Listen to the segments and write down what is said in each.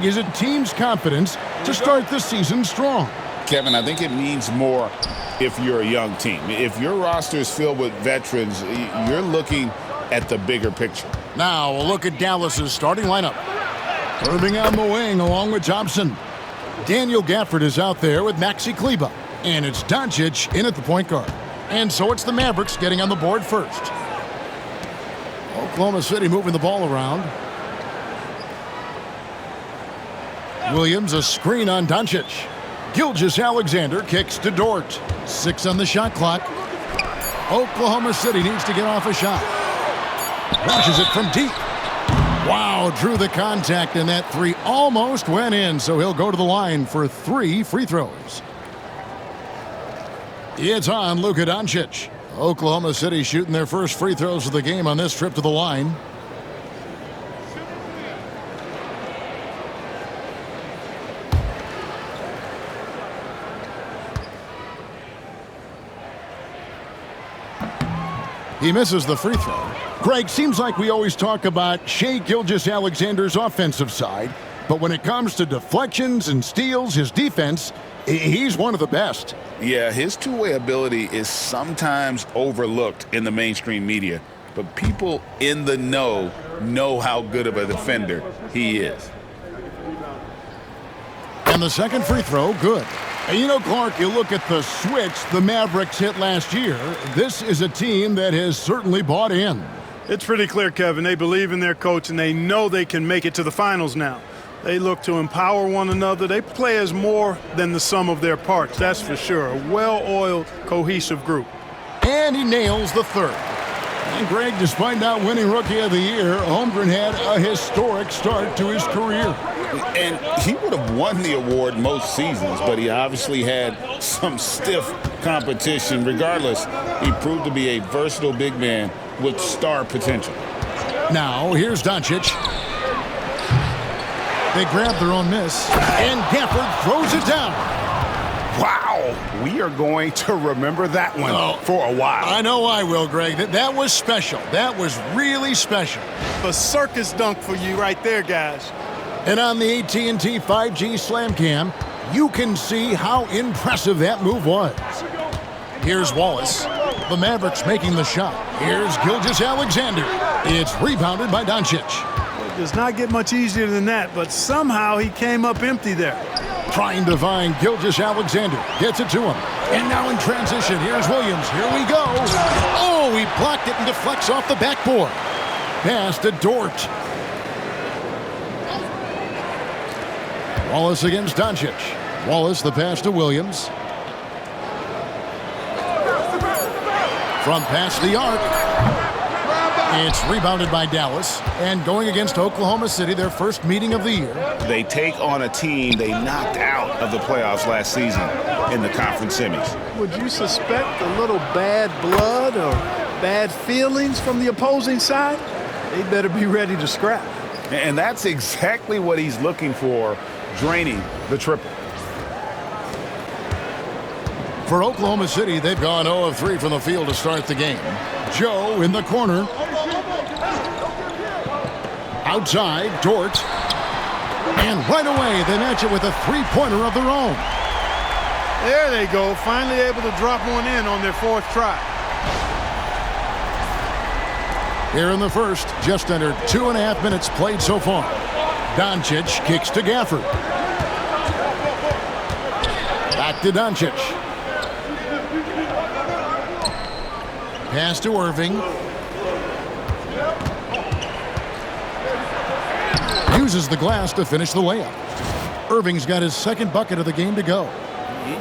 is a team's confidence to start the season strong? Kevin, I think it means more if you're a young team. If your roster is filled with veterans, you're looking at the bigger picture. Now a look at Dallas's starting lineup. Irving on the wing along with Thompson. Daniel Gafford is out there with 𝗵𝘳 𝘂𝘁. And it's Doncic in at the point guard. And so it's the Mavericks getting on the board first. Oklahoma City moving the ball around. Williams, a screen on Doncic. Gilgeous-Alexander kicks to Dort. 6 on the shot clock. Oklahoma City needs to get off a shot. Launches it from deep. Wow, drew the contact, and that three almost went in, so he'll go to the line for 3 free throws. It's on Luka Doncic. Oklahoma City shooting their first free throws of the game on this trip to the line. He misses the free throw. Greg, seems like we always talk about Shai Gilgeous-Alexander's offensive side, but when it comes to deflections and steals, his defense, he's one of the best. Yeah, his two-way ability is sometimes overlooked in the mainstream media, but people in the know how good of a defender he is. And the second free throw, good. And you know, Clark, you look at the switch the Mavericks hit last year. This is a team that has certainly bought in. It's pretty clear, Kevin. They believe in their coach, and they know they can make it to the finals now. They look to empower one another. They play as more than the sum of their parts, that's for sure. A well-oiled, cohesive group. And he nails the third. And Greg, despite not winning Rookie of the Year, Holmgren had a historic start to his career. And he would have won the award most seasons, but he obviously had some stiff competition. Regardless, he proved to be a versatile big man with star potential. Now, here's Doncic. They grab their own miss, and Gafford throws it down. Wow, we are going to remember that one for a while. I know I will, Greg. That was special. That was really special. A circus dunk for you right there, guys. And on the AT&T 5G Slam Cam, you can see how impressive that move was. Here's Wallace. The Mavericks making the shot. Here's Gilgeous-Alexander. It's rebounded by Doncic. It does not get much easier than that, but somehow he came up empty there. Trying to find Gilgeous-Alexander. Gets it to him. And now in transition, here's Williams. Here we go. Oh, he blocked it and deflects off the backboard. Pass to Dort. Wallace against Doncic. Wallace, the pass to Williams. From past the arc. It's rebounded by Dallas. And going against Oklahoma City, their first meeting of the year. They take on a team they knocked out of the playoffs last season in the conference semis. Would you suspect a little bad blood or bad feelings from the opposing side? They better be ready to scrap. And that's exactly what he's looking for, draining the triple. For Oklahoma City, they've gone 0 of 3 from the field to start the game. Joe in the corner. Outside, Dort. And right away, they match it with a three-pointer of their own. There they go, finally able to drop one in on their fourth try. Here in the first, just under 2.5 minutes played so far. Doncic kicks to Gafford. Back to Doncic. Pass to Irving. Uses the glass to finish the layup. Irving's got his second bucket of the game to go.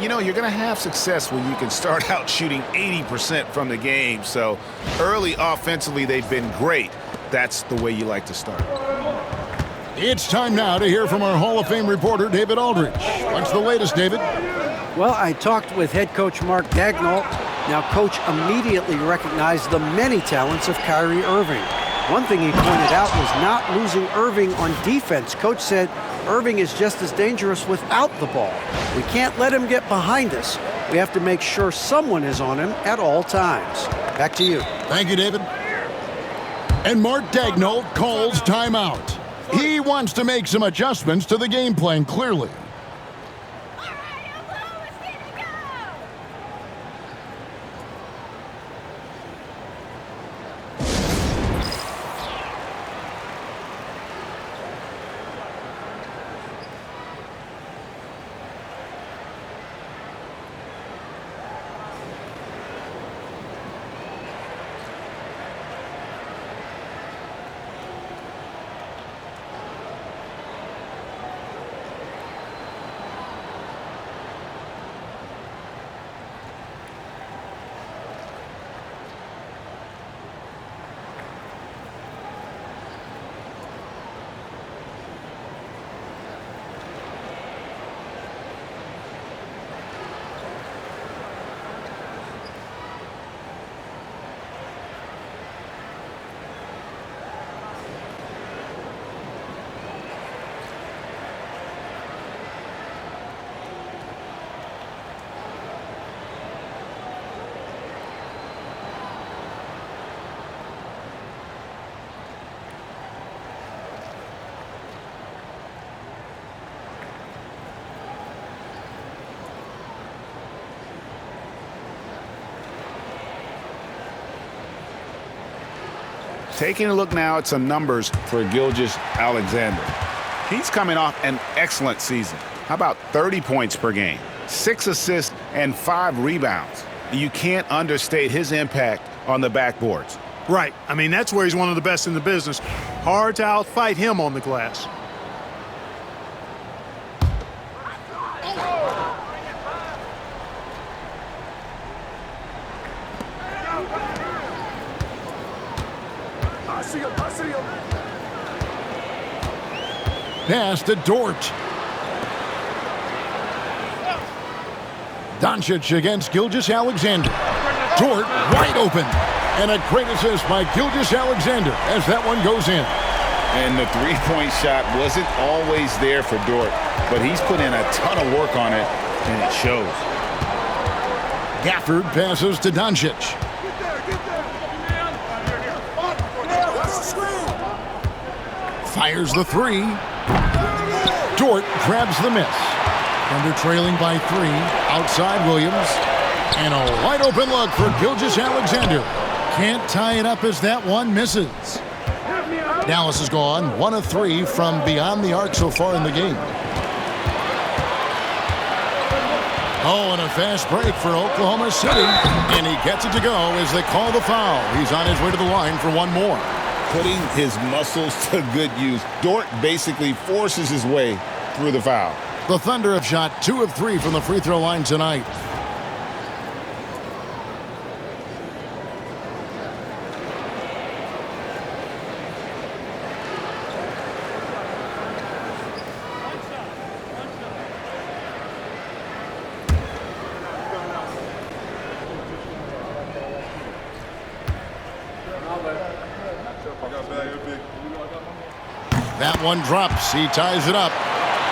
You know, you're going to have success when you can start out shooting 80% from the game. So early offensively, they've been great. That's the way you like to start. It's time now to hear from our Hall of Fame reporter, David Aldridge. What's the latest, David? Well, I talked with head coach Mark Daigneault. Now, coach immediately recognized the many talents of Kyrie Irving. One thing he pointed out was not losing Irving on defense. Coach said Irving is just as dangerous without the ball. We can't let him get behind us. We have to make sure someone is on him at all times. Back to you. Thank you, David. And Mark Daigneault calls timeout. He wants to make some adjustments to the game plan, clearly. Taking a look now at some numbers for Gilgeous-Alexander. He's coming off an excellent season. How about 30 points per game, 6 assists, and 5 rebounds? You can't understate his impact on the backboards. Right. I mean, that's where he's one of the best in the business. Hard to outfight him on the glass. Pass to Dort. Doncic against Gilgeous-Alexander. Dort wide open. And a great assist by Gilgeous-Alexander as that one goes in. And the three-point shot wasn't always there for Dort, but he's put in a ton of work on it, and it shows. Gafford passes to Doncic. Fires the three. Dort grabs the miss. Thunder trailing by 3. Outside Williams. And a wide open look for Gilgeous-Alexander. Can't tie it up as that one misses. Dallas has gone 1 of 3 from beyond the arc so far in the game. Oh, and a fast break for Oklahoma City. And he gets it to go as they call the foul. He's on his way to the line for one more. Putting his muscles to good use. Dort basically forces his way through the foul. The Thunder have shot 2 of 3 from the free throw line tonight. That one drops. He ties it up.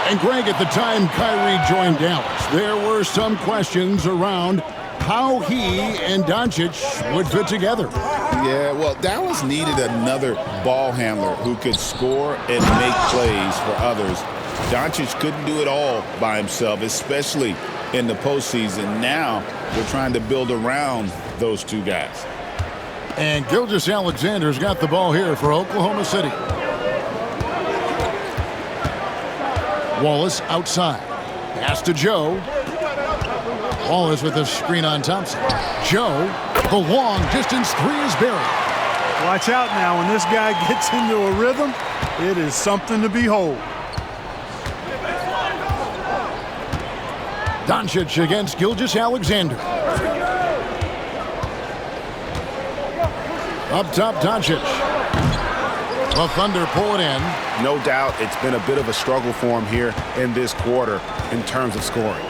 And Greg, at the time Kyrie joined Dallas, there were some questions around how he and Doncic would fit together. Yeah, well, Dallas needed another ball handler who could score and make plays for others. Doncic couldn't do it all by himself, especially in the postseason. Now they're trying to build around those two guys. And Gilgeous-Alexander's got the ball here for Oklahoma City. Wallace outside. Pass to Joe. Wallace with a screen on Thompson. Joe, the long distance 3 is buried. Watch out now. When this guy gets into a rhythm, it is something to behold. Doncic against Gilgeous-Alexander. Up top, Doncic. The Thunder pull it in. No doubt it's been a bit of a struggle for him here in this quarter in terms of scoring.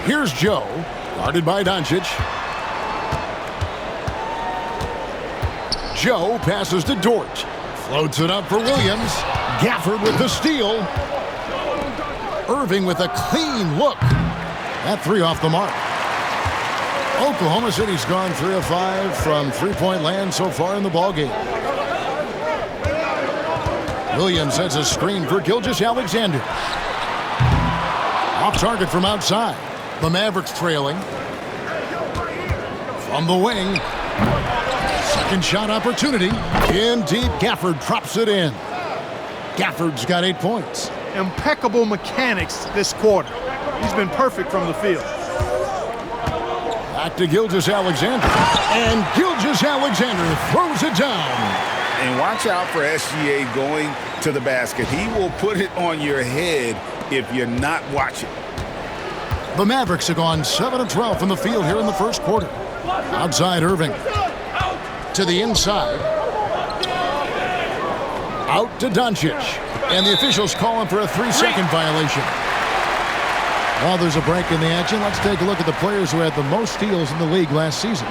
Here's Joe, guarded by Doncic. Joe passes to Dort. Floats it up for Williams. Gafford with the steal. Irving with a clean look. That 3 off the mark. Oklahoma City's gone 3 of 5 from three-point land so far in the ballgame. Williams sets a screen for 𝗃𝙆𝙆. Off target from outside. The Mavericks trailing. From the wing. Second shot opportunity. In deep, Gafford drops it in. Gafford's got 8 points. Impeccable mechanics this quarter. He's been perfect from the field. Back to 𝗃𝙆𝙆. And 𝗃𝙆𝙆 throws it down. And watch out for SGA going to the basket. He will put it on your head if you're not watching. The Mavericks have gone 7 of 12 from the field here in the first quarter. Outside Irving. To the inside. Out to Doncic. And the officials call him for a 3-second violation. While there's a break in the action, let's take a look at the players who had the most steals in the league last season.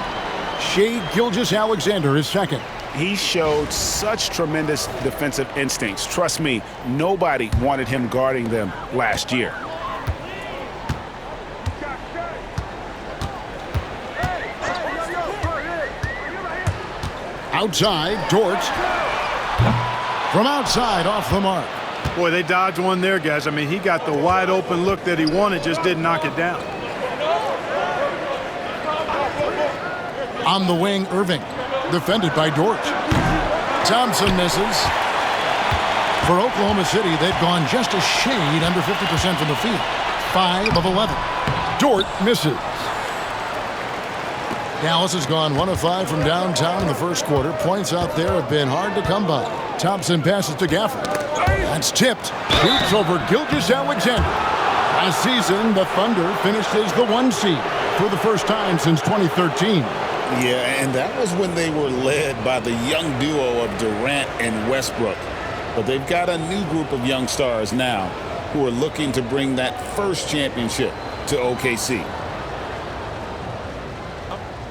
Shai Gilgeous-Alexander is second. He showed such tremendous defensive instincts. Trust me, nobody wanted him guarding them last year. Outside, Dort. From outside, off the mark. Boy, they dodged one there, guys. I mean, he got the wide open look that he wanted, just didn't knock it down. On the wing, Irving. Defended by Dort. Thompson misses. For Oklahoma City, they've gone just a shade under 50% from the field. 5 of 11. Dort misses. Dallas has gone 1 of 5 from downtown in the first quarter. Points out there have been hard to come by. Thompson passes to Gafford. That's tipped. Shoots over Gilgeous-Alexander. Last season, the Thunder finished as the 1 seed for the first time since 2013. Yeah, and that was when they were led by the young duo of Durant and Westbrook. But they've got a new group of young stars now who are looking to bring that first championship to OKC.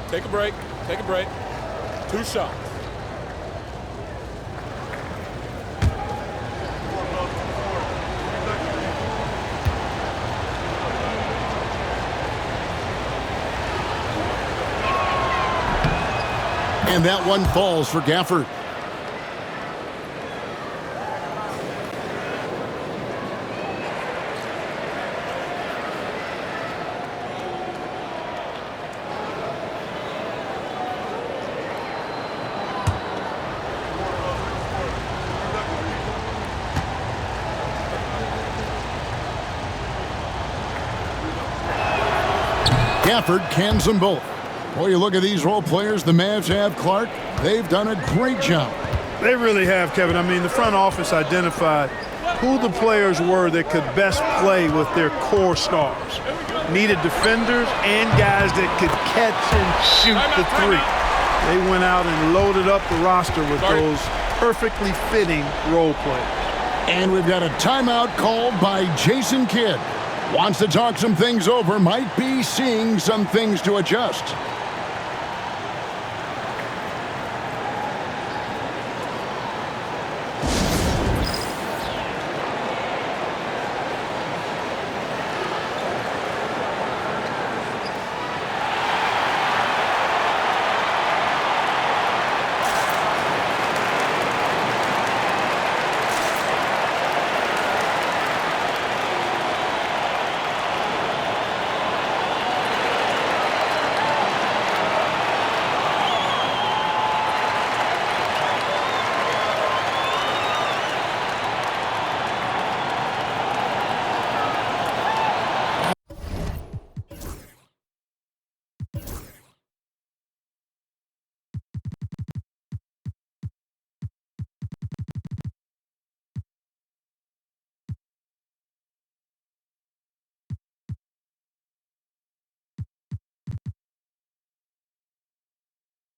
Take a break. Take a break. 2 shots. And that one falls for Gafford. Gafford cans them both. Boy, you look at these role players the Mavs have, Clark. They've done a great job. They really have, Kevin. I mean, the front office identified who the players were that could best play with their core stars. Needed defenders and guys that could catch and shoot the 3. They went out and loaded up the roster with those perfectly fitting role players. And we've got a timeout called by Jason Kidd. Wants to talk some things over, might be seeing some things to adjust.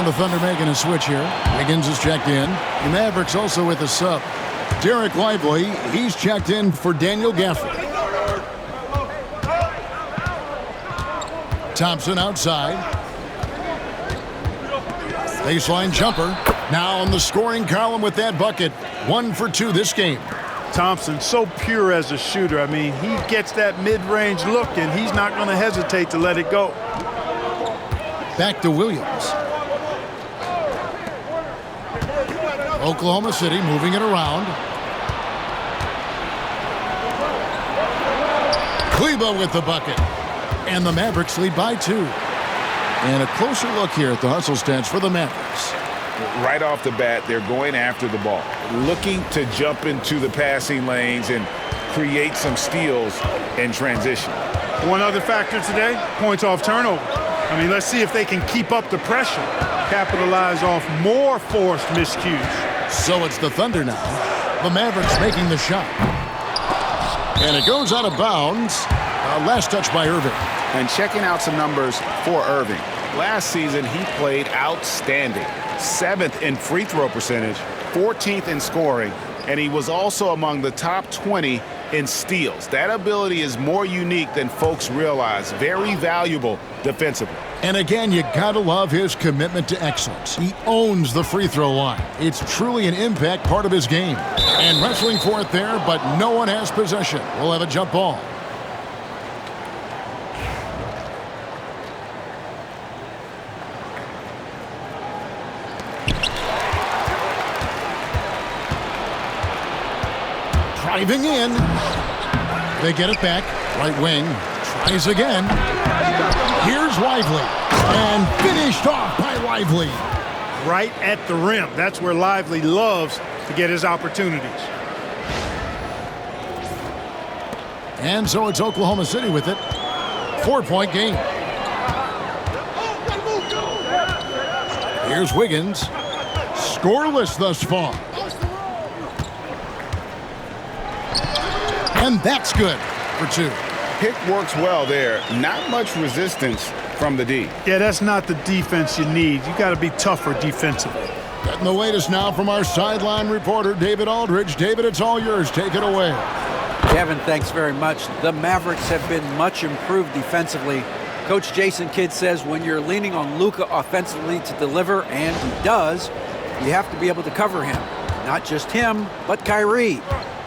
The Thunder making a switch here. Wiggins is checked in. The Mavericks also with a sub. Dereck Lively, he's checked in for Daniel Gafford. Thompson outside. Baseline jumper. Now on the scoring column with that bucket. 1 for 2 this game. Thompson, so pure as a shooter. I mean, he gets that mid-range look, and he's not going to hesitate to let it go. Back to Williams. Oklahoma City moving it around. 𝗵𝘁 with the bucket. And the Mavericks lead by 2. And a closer look here at the hustle stats for the Mavericks. Right off the bat, they're going after the ball, looking to jump into the passing lanes and create some steals in transition. One other factor today, points off turnover. I mean, let's see if they can keep up the pressure, capitalize off more forced miscues. So it's the Thunder now. The Mavericks making the shot. And it goes out of bounds. Last touch by Irving. And checking out some numbers for Irving. Last season, he played outstanding. 7th in free throw percentage, 14th in scoring, and he was also among the top 20 in steals. That ability is more unique than folks realize. Very valuable defensively. And again, you gotta love his commitment to excellence. He owns the free throw line. It's truly an impact part of his game. And wrestling for it there, but no one has possession. We'll have a jump ball. Driving in. They get it back. Right wing. Tries again. Here's Lively. And finished off by Lively. Right at the rim. That's where Lively loves to get his opportunities. And so it's Oklahoma City with it. 4-point game. Here's Wiggins. Scoreless thus far. And that's good for 2. Pick works well there. Not much resistance from the D. Yeah, that's not the defense you need. You got to be tougher defensively. Getting the latest now from our sideline reporter, David Aldridge. David, it's all yours. Take it away. Kevin, thanks very much. The Mavericks have been much improved defensively. Coach Jason Kidd says when you're leaning on LUKA offensively to deliver, and he does, you have to be able to cover him. Not just him, but Kyrie.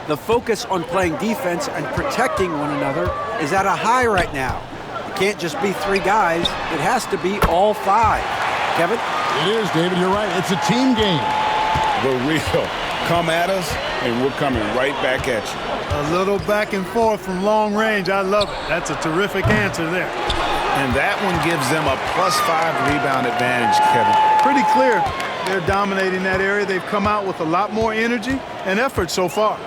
The focus on playing defense and protecting one another is at a high right now. It can't just be 3 guys. It has to be all 5. Kevin? It is, David. You're right. It's a team game. The real. Come at us, and we're coming right back at you. A little back and forth from long range. I love it. That's a terrific answer there. And that one gives them a +5 rebound advantage, Kevin. Pretty clear. They're dominating that area. They've come out with a lot more energy and effort so far.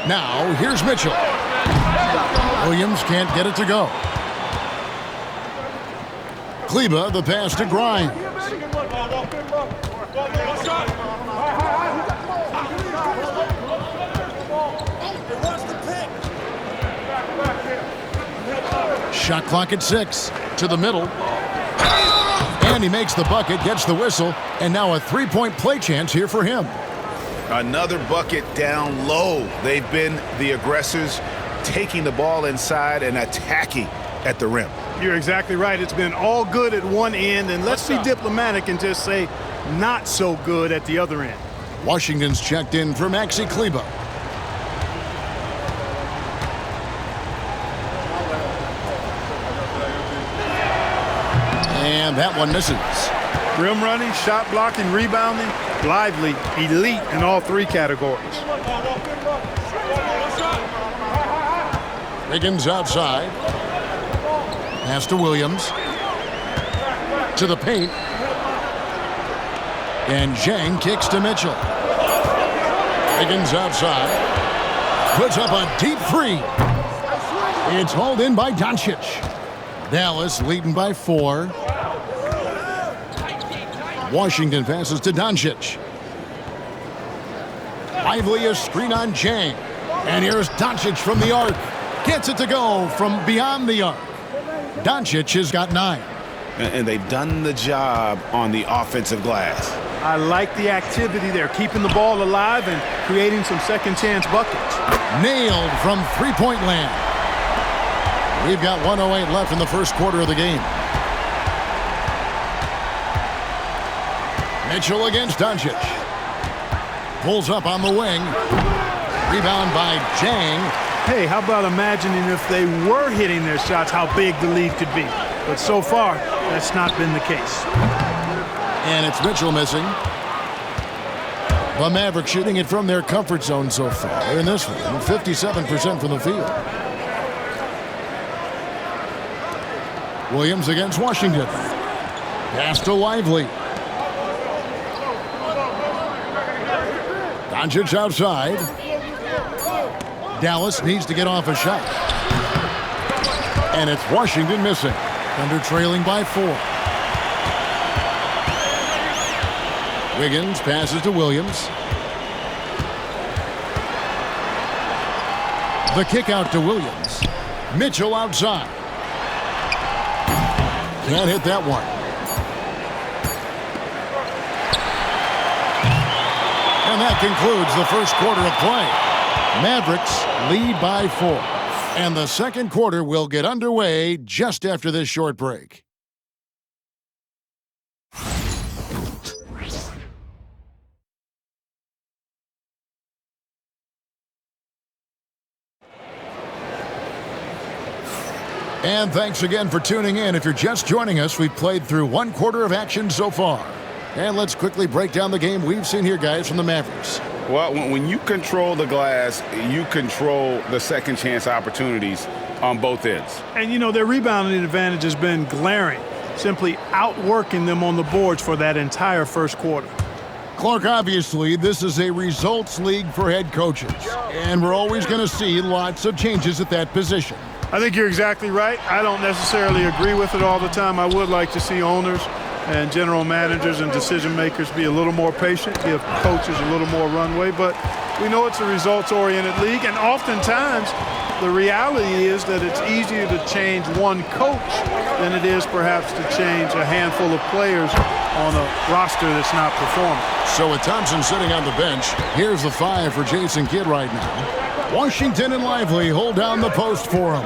Now, here's Mitchell. Williams can't get it to go. 𝗵𝘁, the pass to Grimes. Shot clock at 6. To the middle. And he makes the bucket, gets the whistle, and now a 3-point play chance here for him. Another bucket down low. They've been the aggressors, taking the ball inside and attacking at the rim. You're exactly right. It's been all good at one end, and let's be diplomatic and just say not so good at the other end. Washington's checked in for 𝗵𝘁𝘂 𝗍𝘁. And that one misses. Rim running, shot blocking, rebounding, Lively, elite in all 3 categories. Wiggins outside. Pass to Williams. To the paint. And Zhang kicks to Mitchell. Wiggins outside. Puts up a deep 3. It's hauled in by Doncic. Dallas leading by 4. Washington passes to Doncic. Lively a screen on Zhang. And here's Doncic from the arc. Gets it to go from beyond the arc. Doncic has got 9. And they've done the job on the offensive glass. I like the activity there, keeping the ball alive and creating some second-chance buckets. Nailed from 3-point land. We've got 1:08 left in the first quarter of the game. Mitchell against Doncic. Pulls up on the wing. Rebound by Zhang. Hey, how about imagining if they were hitting their shots, how big the lead could be. But so far, that's not been the case. And it's Mitchell missing. The Mavericks shooting it from their comfort zone so far in this one. 57% from the field. Williams against Washington. Pass to Lively. Doncic outside. Dallas needs to get off a shot. And it's Washington missing. Thunder trailing by 4. Wiggins passes to Williams. The kick out to Williams. Mitchell outside. Can't hit that one. And that concludes the first quarter of play. Mavericks lead by 4. And the second quarter will get underway just after this short break. And thanks again for tuning in. If you're just joining us, we've played through one quarter of action so far. And let's quickly break down the game we've seen here, guys, from the Mavericks. Well, when you control the glass, you control the second chance opportunities on both ends. And, you know, their rebounding advantage has been glaring, simply outworking them on the boards for that entire first quarter. Clark, obviously, this is a results league for head coaches. And we're always going to see lots of changes at that position. I think you're exactly right. I don't necessarily agree with it all the time. I would like to see owners and general managers and decision makers be a little more patient, give coaches a little more runway, but we know it's a results-oriented league, and oftentimes the reality is that it's easier to change one coach than it is perhaps to change a handful of players on a roster that's not performing. So with Thompson sitting on the bench, here's the 5 for Jason Kidd right now. Washington and Lively hold down the post for him.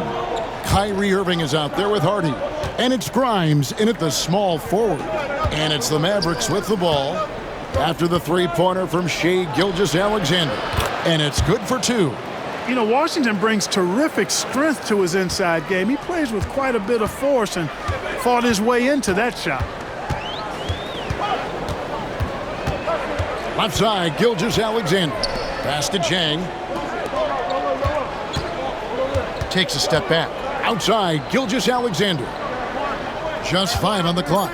Kyrie Irving is out there with Hardy. And it's Grimes in at the small forward. And it's the Mavericks with the ball after the three-pointer from 𝗫 Gilgeous-Alexander. And it's good for 2. You know, Washington brings terrific strength to his inside game. He plays with quite a bit of force and fought his way into that shot. Left side, Gilgeous-Alexander. Pass to Chang. Takes a step back. Outside, Gilgeous-Alexander. Just 5 on the clock.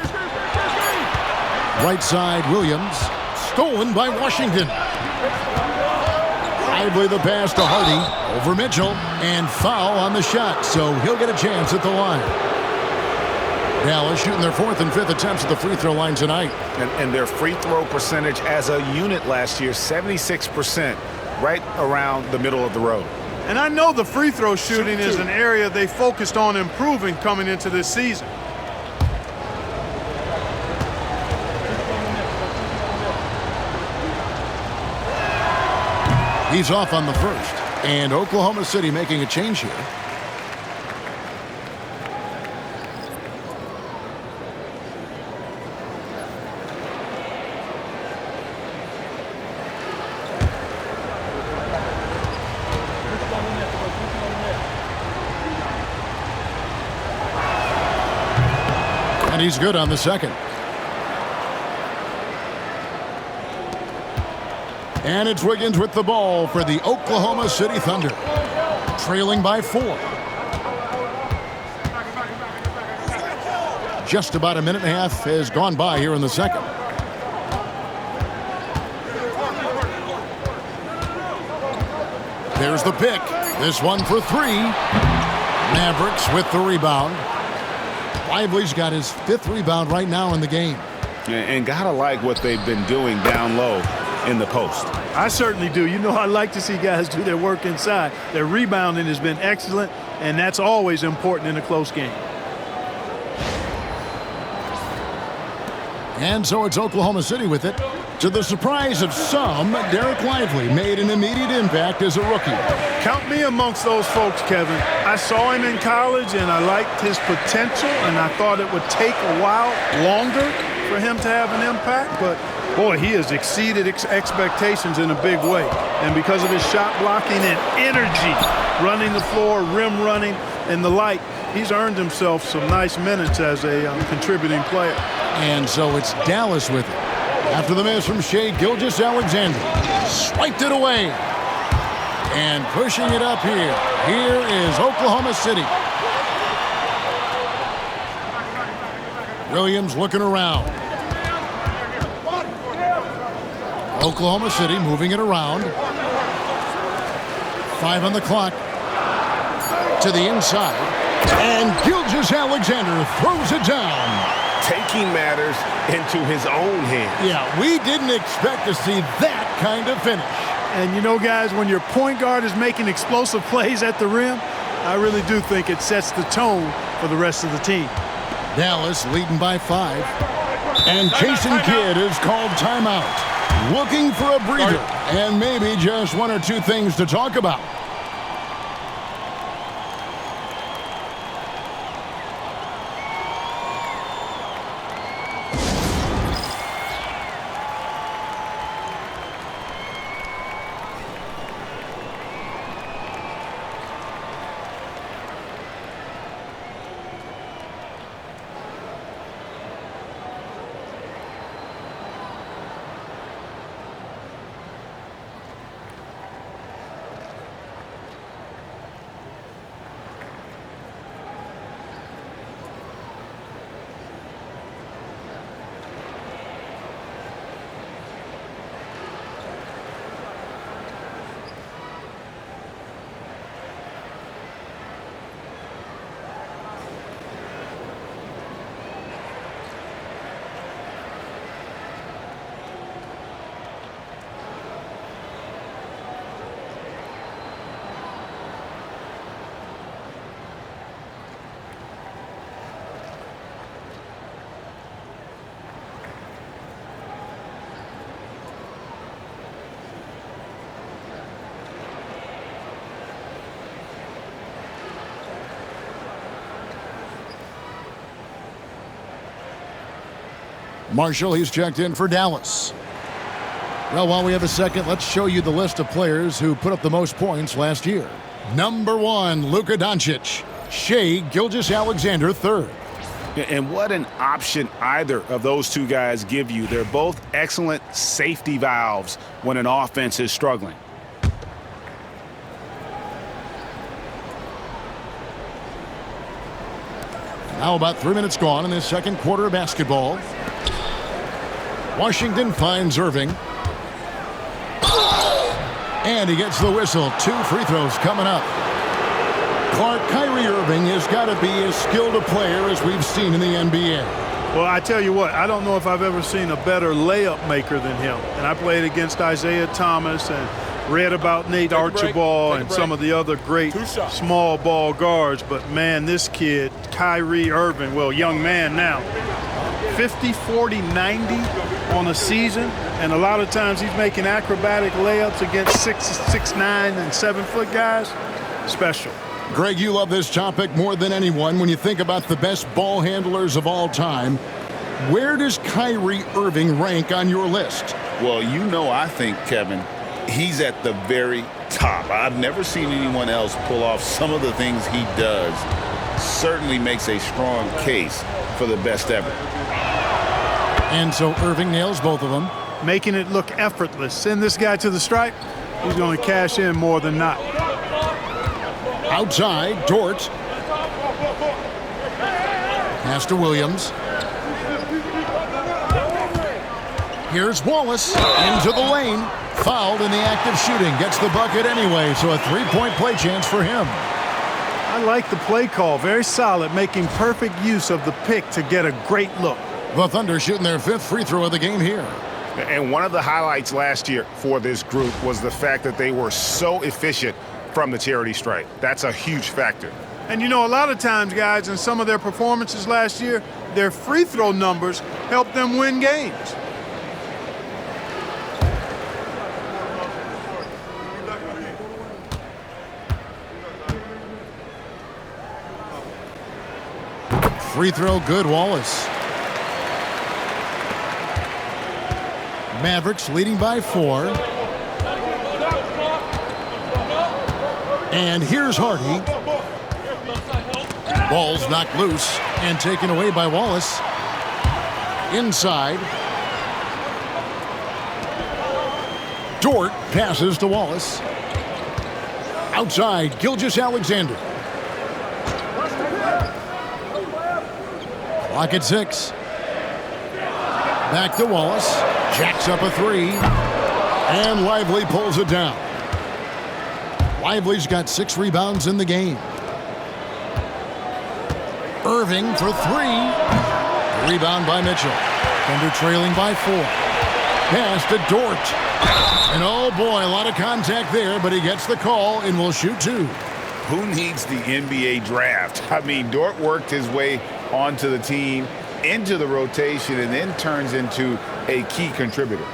Right side, Williams. Stolen by Washington. Lively the pass to Hardy. Over Mitchell. And foul on the shot, so he'll get a chance at the line. Dallas shooting their 4th and 5th attempts at the free throw line tonight. And their free throw percentage as a unit last year, 76%, right around the middle of the road. And I know the free throw shooting is an area they focused on improving coming into this season. He's off on the first. And Oklahoma City making a change here. And he's good on the second. And it's Wiggins with the ball for the Oklahoma City Thunder. Trailing by 4. Just about a minute and a half has gone by here in the second. There's the pick. This one for 3. Mavericks with the rebound. Lively's got his 5th rebound right now in the game. And gotta like what they've been doing down low in the post. I certainly do. You know, I like to see guys do their work inside. Their rebounding has been excellent, and that's always important in a close game. And so it's Oklahoma City with it. To the surprise of some, Dereck Lively made an immediate impact as a rookie. Count me amongst those folks, Kevin. I saw him in college, and I liked his potential, and I thought it would take a while longer for him to have an impact, but boy, he has exceeded expectations in a big way. And because of his shot blocking and energy, running the floor, rim running, and the like, he's earned himself some nice minutes as a contributing player. And so it's Dallas with it. After the miss from 𝗫 Gilgeous-Alexander. Swiped it away. And pushing it up here. Here is Oklahoma City. Williams looking around. Oklahoma City moving it around. 5 on the clock. To the inside. And Gilgeous-Alexander throws it down. Taking matters into his own hands. Yeah, we didn't expect to see that kind of finish. And you know, guys, when your point guard is making explosive plays at the rim, I really do think it sets the tone for the rest of the team. Dallas leading by 5. And Jason Kidd is called timeout. Looking for a breather and maybe just 1 or 2 things to talk about. Marshall, he's checked in for Dallas. Well, while we have a second, let's show you the list of players who put up the most points last year. Number 1, Luka Doncic. Shai Gilgeous-Alexander, 3rd. And what an option either of those two guys give you. They're both excellent safety valves when an offense is struggling. Now about 3 minutes gone in this second quarter of basketball. Washington finds Irving. And he gets the whistle. 2 free throws coming up. Clark, Kyrie Irving has got to be as skilled a player as we've seen in the NBA. Well, I tell you what, I don't know if I've ever seen a better layup maker than him. And I played against Isaiah Thomas and read about Nate Archibald and some of the other great small ball guards. But, man, this kid, Kyrie Irving, well, young man now, 50, 40, 90 on a season. And a lot of times he's making acrobatic layups against 6'9" and 7-foot guys. Special. Greg, you love this topic more than anyone. When you think about the best ball handlers of all time, where does Kyrie Irving rank on your list? Well, you know, I think, Kevin, he's at the very top. I've never seen anyone else pull off some of the things he does. Certainly makes a strong case for the best ever. And so Irving nails both of them. Making it look effortless. Send this guy to the stripe, he's going to cash in more than not. Outside, Dort. Pass to Williams. Here's Wallace into the lane. Fouled in the act of shooting. Gets the bucket anyway, so a 3-point play chance for him. I like the play call. Very solid, making perfect use of the pick to get a great look. The Thunder shooting their 5th free throw of the game here. And one of the highlights last year for this group was the fact that they were so efficient from the charity stripe. That's a huge factor. And you know, a lot of times, guys, in some of their performances last year, their free throw numbers helped them win games. Free throw good, Wallace. Mavericks leading by 4. And here's Hardy. Ball's knocked loose and taken away by Wallace. Inside. Dort passes to Wallace. Outside, Gilgeous-Alexander. Clock at 6. Back to Wallace. Jacks up a three. And Lively pulls it down. Lively's got 6 rebounds in the game. Irving for 3. Rebound by Mitchell. Thunder trailing by 4. Pass to Dort. And oh boy, a lot of contact there, but he gets the call and will shoot 2. Who needs the NBA draft? I mean, Dort worked his way onto the team, into the rotation, and then turns into a key contributor.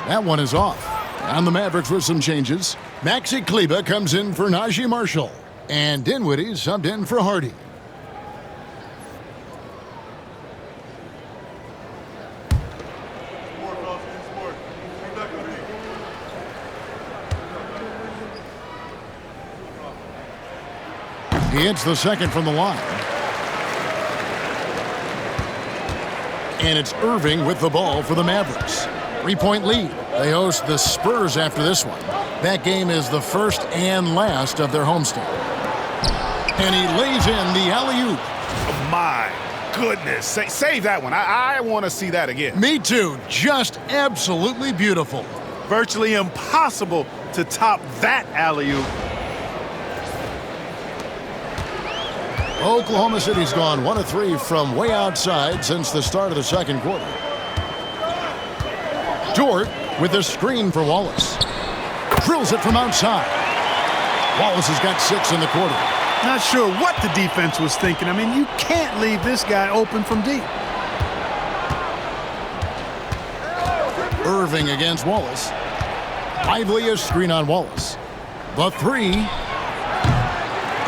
That one is off. On the Mavericks with some changes. 𝗵𝘁𝘁𝗍𝗃 𝗍𝗫 comes in for Najee Marshall. And Dinwiddie subbed in for Hardy. He hits the second from the line. And it's Irving with the ball for the Mavericks. 3-point lead. They host the Spurs after this one. That game is the first and last of their homestand. And he lays in the alley-oop. Oh my goodness. Save that one. I want to see that again. Me too. Just absolutely beautiful. Virtually impossible to top that alley-oop. Oklahoma City's gone 1 of 3 from way outside since the start of the second quarter. Dort with a screen for Wallace. Drills it from outside. Wallace has got 6 in the quarter. Not sure what the defense was thinking. I mean, you can't leave this guy open from deep. Irving against Wallace. Lively a screen on Wallace. The 3.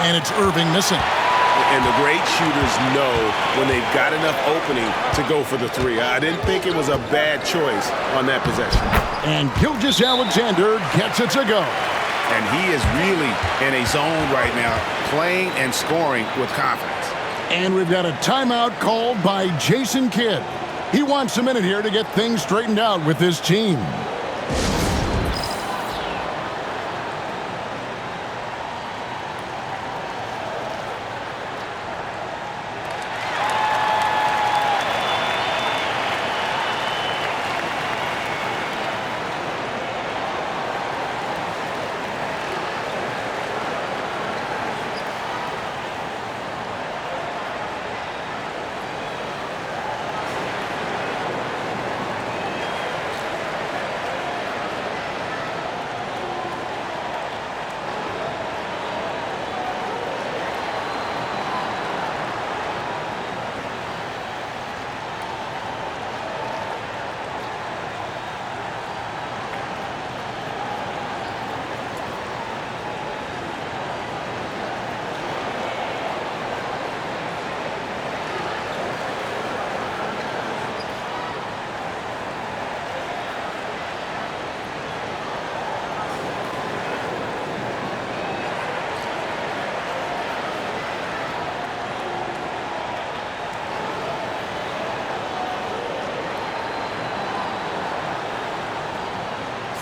And it's Irving missing. And the great shooters know when they've got enough opening to go for the 3. I didn't think it was a bad choice on that possession. And 𝗘𝘃·Alexander gets it to go. And he is really in a zone right now, playing and scoring with confidence. And we've got a timeout called by Jason Kidd. He wants a minute here to get things straightened out with his team.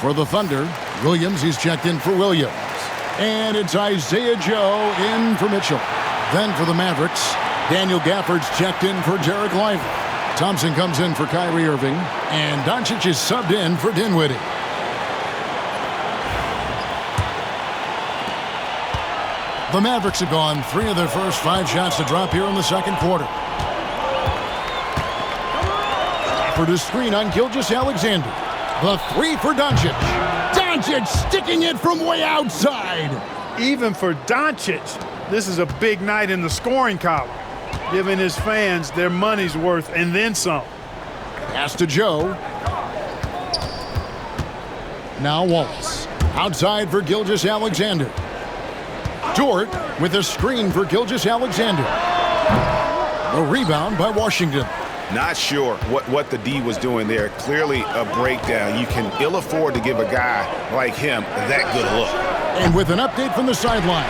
For the Thunder, Williams, he's checked in for Williams. And it's Isaiah Joe in for Mitchell. Then for the Mavericks, Daniel Gafford's checked in for Dereck Lively. Thompson comes in for Kyrie Irving. And Doncic is subbed in for Dinwiddie. The Mavericks have gone 3 of their first 5 shots to drop here in the second quarter. For the screen on 𝗘𝘃·Alexander. The 3 for Doncic. Doncic sticking it from way outside. Even for Doncic, this is a big night in the scoring column, giving his fans their money's worth and then some. Pass to Joe. Now Wallace. Outside for 𝗘𝘃·Alexander. Dort with a screen for 𝗘𝘃·Alexander. A rebound by Washington. Not sure what the D was doing there. Clearly a breakdown. You can ill afford to give a guy like him that good look. And with an update from the sidelines,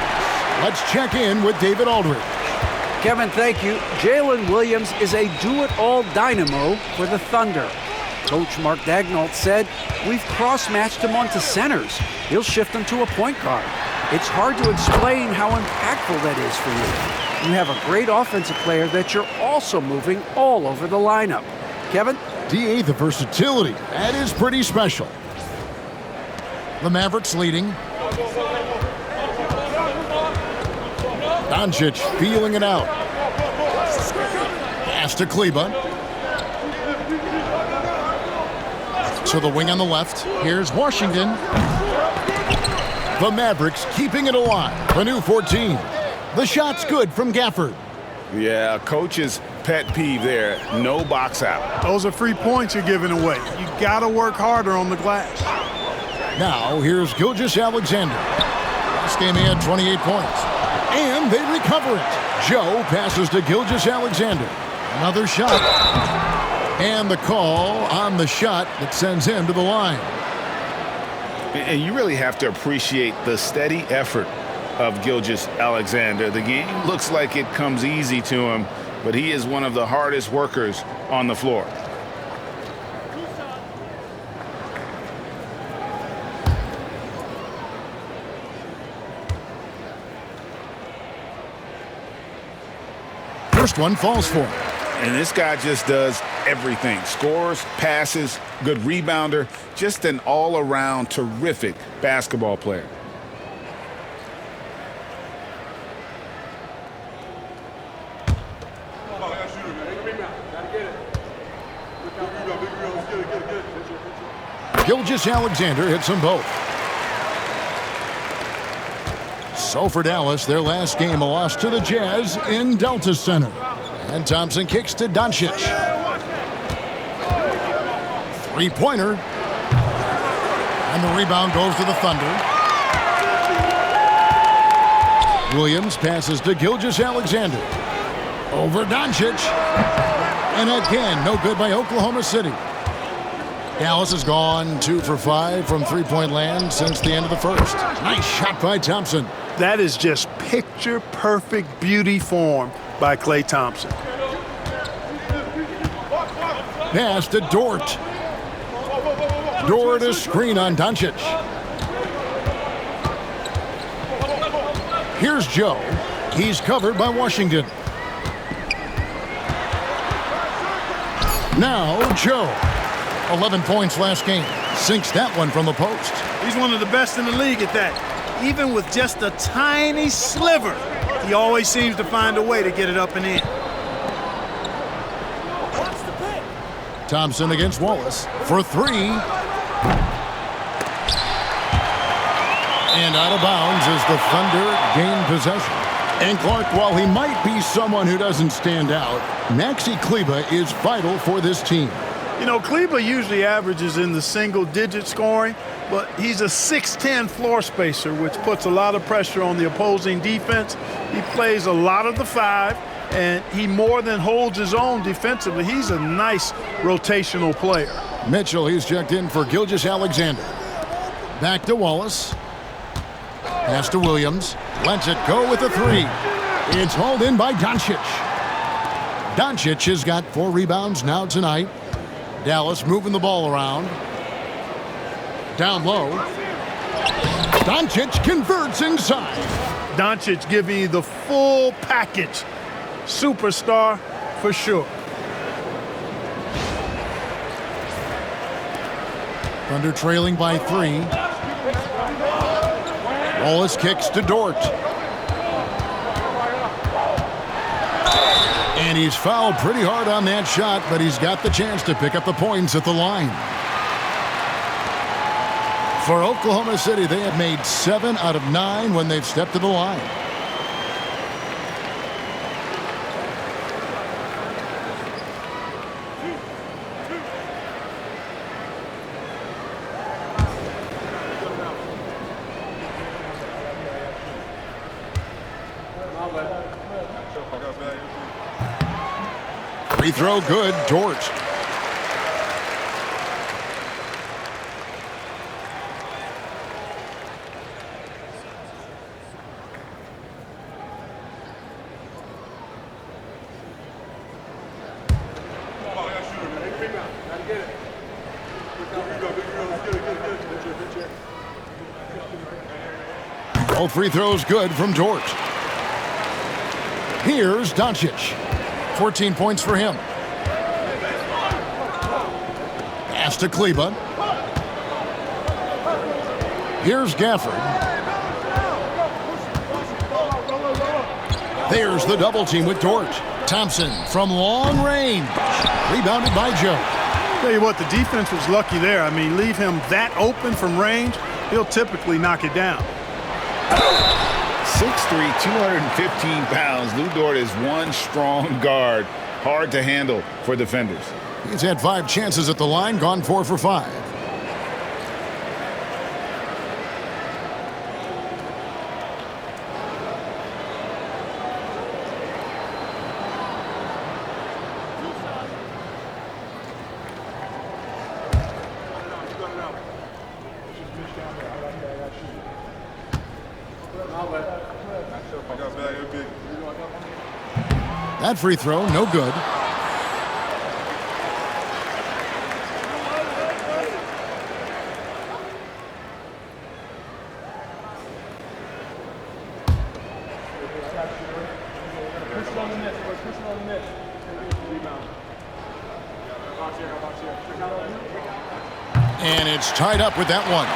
let's check in with David Aldridge. Kevin, thank you. Jalen Williams is a do-it-all dynamo for the Thunder. Coach Mark Daigneault said, "We've cross-matched him onto centers. He'll shift him to a point guard. It's hard to explain how impactful that is for you. You have a great offensive player that you're also moving all over the lineup." Kevin? 𝙃𝑗, the versatility. That is pretty special. The Mavericks leading. Doncic feeling it out. Pass to Kleber. To the wing on the left. Here's Washington. The Mavericks keeping it alive. The new 14. The shot's good from Gafford. Yeah, coach's pet peeve there. No box out. Those are free points you're giving away. You got to work harder on the glass. Now, here's Gilgeous-Alexander. Last game he had 28 points. And they recover it. Joe passes to Gilgeous-Alexander. Another shot. And the call on the shot that sends him to the line. And you really have to appreciate the steady effort of Gilgeous-Alexander. The game looks like it comes easy to him, but he is one of the hardest workers on the floor. First one falls for him. And this guy just does everything. Scores, passes, good rebounder, just an all-around terrific basketball player. Gilgeous-Alexander hits them both. So for Dallas, their last game, a loss to the Jazz in Delta Center. And Thompson kicks to Doncic. Three-pointer. And the rebound goes to the Thunder. Williams passes to Gilgeous-Alexander. Over Doncic. And again, no good by Oklahoma City. Dallas has gone 2 for 5 from three-point land since the end of the first. Nice shot by Thompson. That is just picture-perfect beauty form by Klay Thompson. Pass to Dort. Dort a screen on Doncic. Here's Joe. He's covered by Washington. Now Joe. 11 points last game. Sinks that one from the post. He's one of the best in the league at that. Even with just a tiny sliver, he always seems to find a way to get it up and in. Thompson against Wallace for 3. And out of bounds as the Thunder gain possession. And Clark, while he might be someone who doesn't stand out, 𝗵𝘁𝘂 is vital for this team. You know, 𝗘𝗦 usually averages in the single-digit scoring, but he's a 6'10" floor spacer, which puts a lot of pressure on the opposing defense. He plays a lot of the 5, and he more than holds his own defensively. He's a nice rotational player. Mitchell, he's checked in for Gilgeous-Alexander. Back to Wallace. Pass to Williams. Lets it go with a 3. It's hauled in by Doncic. Doncic has got 4 rebounds now tonight. Dallas moving the ball around. Down low. Doncic converts inside. Doncic giving you the full package. Superstar for sure. Thunder trailing by 3. Wallace kicks to Dort. And he's fouled pretty hard on that shot, but he's got the chance to pick up the points at the line. For Oklahoma City, they have made 7 out of 9 when they've stepped to the line. Free throw good, Dort. Both free throws good from Dort. Here's Doncic. 14 points for him. Pass to Kleber. Here's Gafford. There's the double team with Dort. Thompson from long range. Rebounded by Joe. Tell you what, the defense was lucky there. I mean, leave him that open from range, he'll typically knock it down. 6'3", 215 pounds. Lu Dort is one strong guard. Hard to handle for defenders. He's had 5 chances at the line, gone 4 for 5. That free throw, no good. And it's tied up with that one.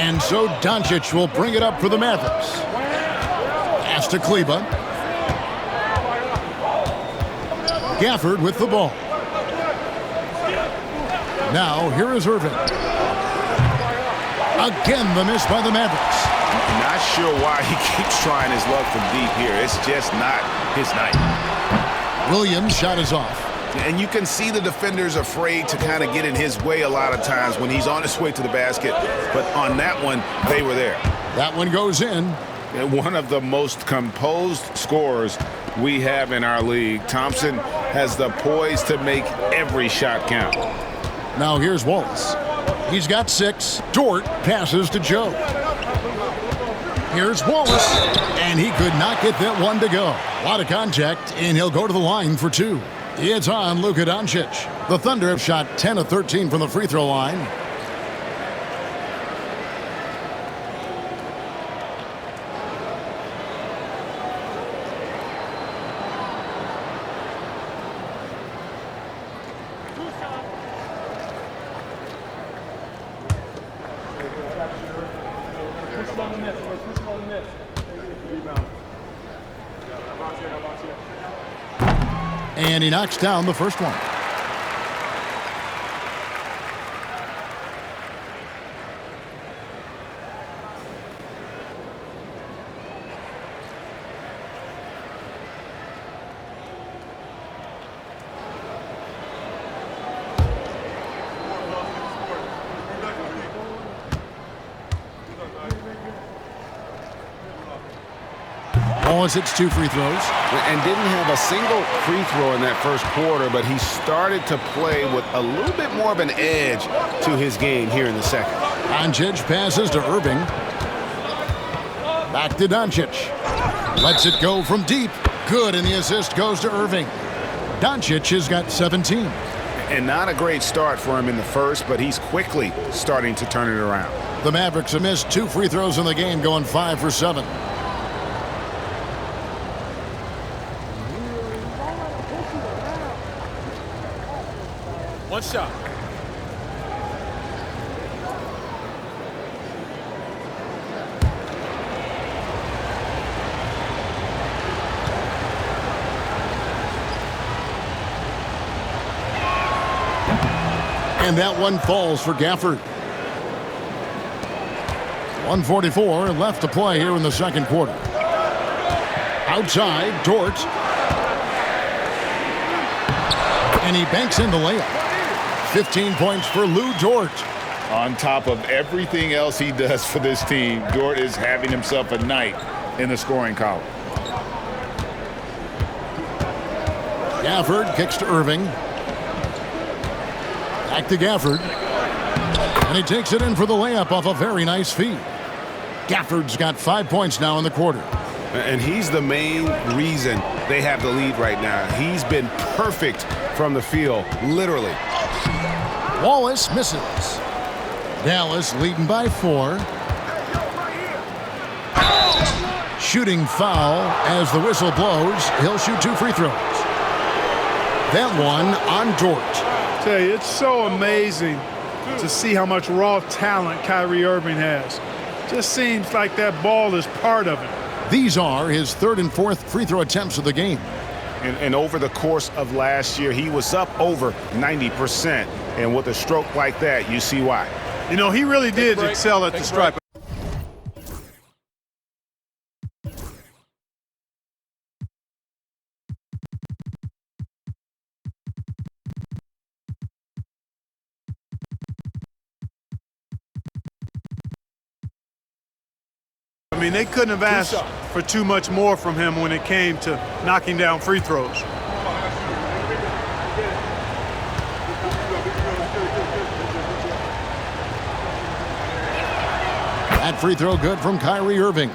And so Doncic will bring it up for the Mavericks. Pass to Kleber. Gafford with the ball. Now here is Irving. Again the miss by the Mavericks. Not sure why he keeps trying his luck from deep here. It's just not his night. Williams' shot is off. And you can see the defenders afraid to kind of get in his way a lot of times when he's on his way to the basket. But on that one, they were there. That one goes in. And one of the most composed scorers we have in our league. Thompson has the poise to make every shot count. Now here's Wallace. He's got 6. Dort passes to Joe. Here's Wallace. And he could not get that one to go. A lot of contact, and he'll go to the line for 2. It's on Luka Doncic. The Thunder have shot 10 of 13 from the free throw line. And he knocks down the first one. Wallace hits 2 free throws. And didn't have a single free throw in that first quarter, but he started to play with a little bit more of an edge to his game here in the second. Doncic passes to Irving. Back to Doncic. Lets it go from deep. Good, and the assist goes to Irving. Doncic has got 17. And not a great start for him in the first, but he's quickly starting to turn it around. The Mavericks have missed 2 free throws in the game, going 5 for 7. One shot. And that one falls for Gafford. 1:44 left to play here in the second quarter. Outside, Dort. And he banks in the layup. 15 points for Lu Dort. On top of everything else he does for this team, Dort is having himself a night in the scoring column. Gafford kicks to Irving. Back to Gafford. And he takes it in for the layup off a very nice feed. Gafford's got 5 points now in the quarter. And he's the main reason they have the lead right now. He's been perfect from the field, literally. Wallace misses. Dallas leading by 4. Shooting foul as the whistle blows. He'll shoot 2 free throws. That one on Dort. I tell you, it's so amazing to see how much raw talent Kyrie Irving has. Just seems like that ball is part of him. These are his 3rd and 4th free throw attempts of the game. And over the course of last year, he was up over 90%. And with a stroke like that, you see why. You know, he really did excel at the stripe. I mean, they couldn't have asked for too much more from him when it came to knocking down free throws. That free throw good from Kyrie Irving.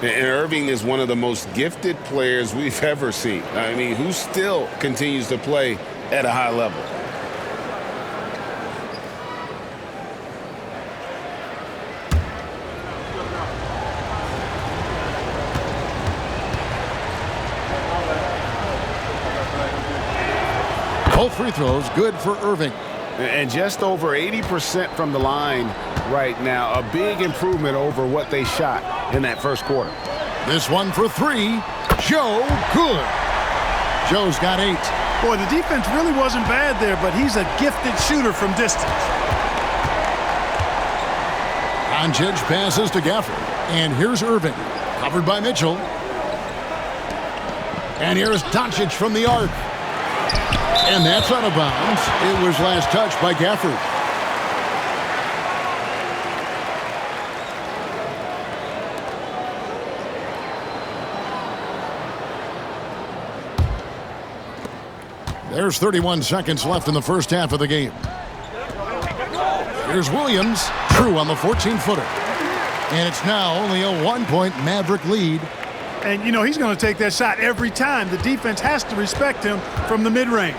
And Irving is one of the most gifted players we've ever seen. I mean, who still continues to play at a high level. Both free throws good for Irving. And just over 80% from the line right now. A big improvement over what they shot in that first quarter. This one for 3. Joe, good. Joe's got 8. Boy, the defense really wasn't bad there, but he's a gifted shooter from distance. Doncic passes to Gafford. And here's Irving. Covered by Mitchell. And here's Doncic from the arc. And that's out of bounds. It was last touched by Gafford. There's 31 seconds left in the first half of the game. Here's Williams. True on the 14-footer. And it's now only a 1-point Maverick lead. And, you know, he's going to take that shot every time. The defense has to respect him from the mid-range.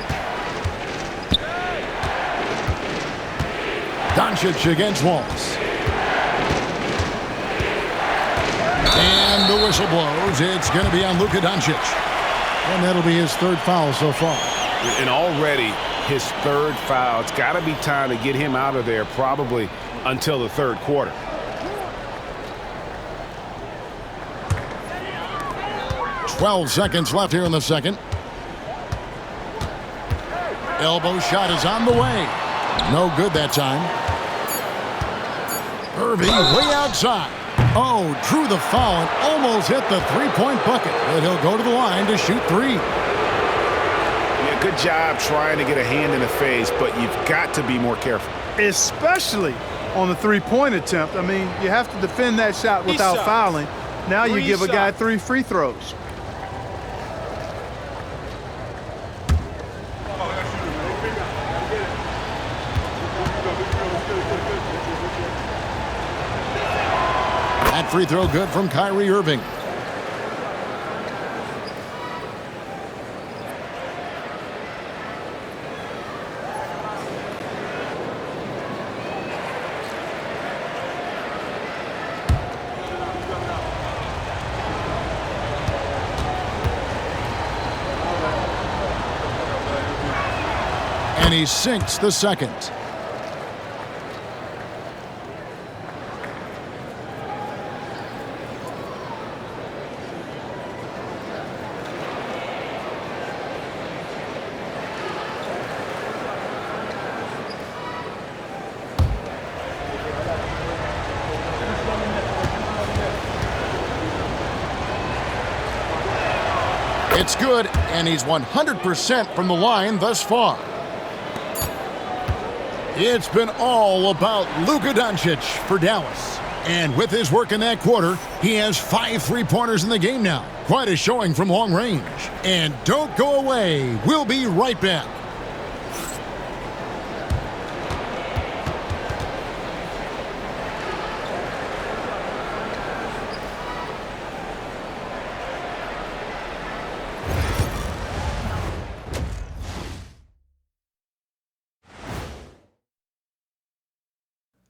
Doncic against Wallace. And the whistle blows. It's going to be on Luka Doncic. And that'll be his 3rd foul so far. And already his 3rd foul. It's got to be time to get him out of there probably until the 3rd quarter. "12 seconds left here in the second. Elbow shot is on the way. No good that time. Irving way outside. Oh, drew the foul and almost hit the 3-point bucket. But he'll go to the line to shoot 3. Yeah, good job trying to get a hand in the face, but you've got to be more careful. Especially on the 3-point attempt. I mean, you have to defend that shot without fouling. Now you give a guy 3 free throws. That free throw good from Kyrie Irving. And he sinks the second. It's good, and he's 100% from the line thus far. It's been all about Luka Doncic for Dallas. And with his work in that quarter, he has 5 3-pointers in the game now. Quite a showing from long range. And don't go away. We'll be right back.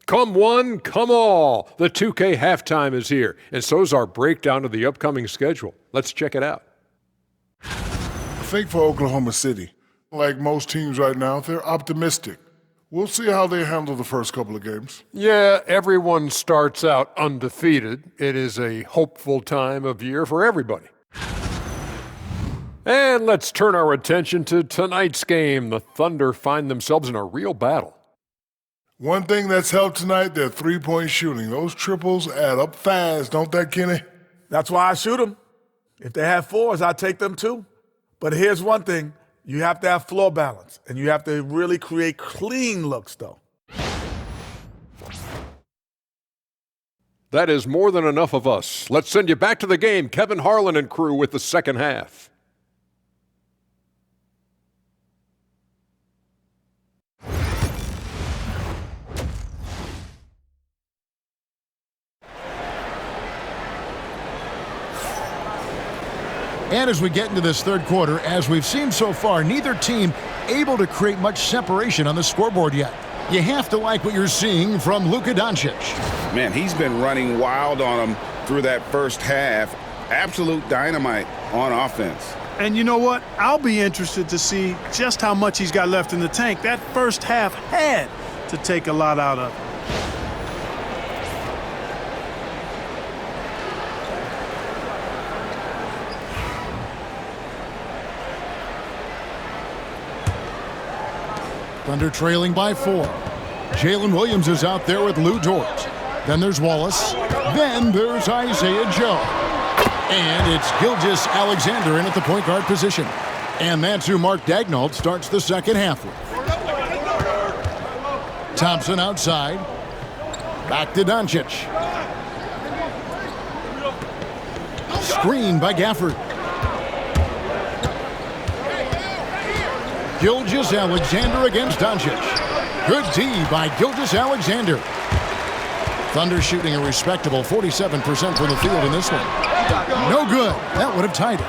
Come one, come all. The 2K halftime is here, and so's our breakdown of the upcoming schedule. Let's check it out. I think for Oklahoma City, like most teams right now, they're optimistic. We'll see how they handle the first couple of games. Yeah, everyone starts out undefeated. It is a hopeful time of year for everybody. And let's turn our attention to tonight's game. The Thunder find themselves in a real battle. One thing that's helped tonight, their three-point shooting. Those triples add up fast, don't that, Kenny? That's why I shoot them. If they have fours, I take them too. But here's one thing. You have to have floor balance, and you have to really create clean looks, though. That is more than enough of us. Let's send you back to the game. Kevin Harlan and crew with the second half. And as we get into this third quarter, as we've seen so far, neither team able to create much separation on the scoreboard yet. You have to like what you're seeing from Luka Doncic. Man, he's been running wild on him through that first half. Absolute dynamite on offense. And you know what? I'll be interested to see just how much he's got left in the tank. That first half had to take a lot out of it. Thunder trailing by 4. Jalen Williams is out there with Lou Dort. Then there's Wallace. Then there's Isaiah Joe. And it's Gilgeous-Alexander in at the point guard position. And that's who Mark Daigneault starts the second half with. Thompson outside. Back to Doncic. Screen by Gafford. Gilgeous-Alexander against Doncic. Good D by Gilgeous-Alexander. Thunder shooting a respectable 47% from the field in this one. No good. That would have tied it.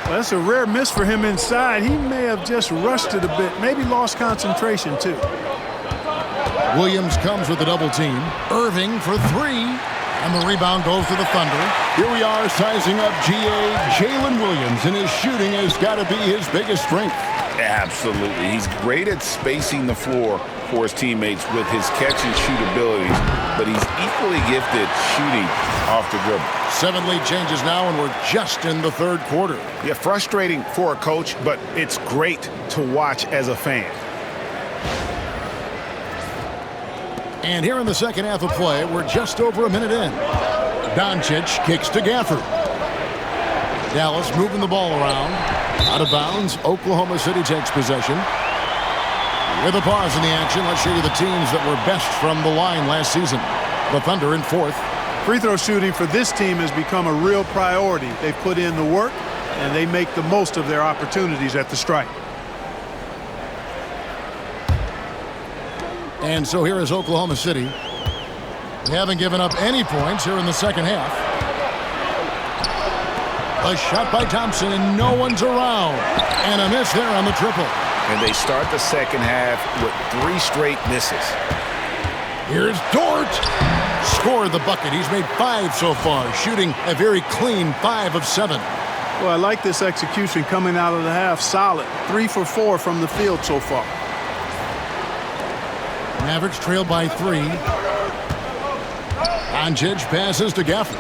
Well, that's a rare miss for him inside. He may have just rushed it a bit, maybe lost concentration too. Williams comes with the double team. Irving for 3. And the rebound goes to the Thunder. Here we are sizing up Jalen Williams, and his shooting has got to be his biggest strength. Absolutely. He's great at spacing the floor for his teammates with his catch-and-shoot abilities, but he's equally gifted shooting off the dribble. 7 lead changes now, and we're just in the third quarter. Yeah, frustrating for a coach, but it's great to watch as a fan. And here in the second half of play, we're just over a minute in. Doncic kicks to Gafford. Dallas moving the ball around. Out of bounds, Oklahoma City takes possession. With a pause in the action, let's show you the teams that were best from the line last season. The Thunder in 4th. Free throw shooting for this team has become a real priority. They've put in the work, and they make the most of their opportunities at the stripe. And so here is Oklahoma City. They haven't given up any points here in the second half. A shot by Thompson, and no one's around. And a miss there on the triple. And they start the second half with 3 straight misses. Here's Dort. Scored the bucket. He's made 5 so far, shooting a very clean 5 of 7. Well, I like this execution coming out of the half. Solid. 3 for 4 from the field so far. Mavericks trail by 3. Doncic passes to Gafford.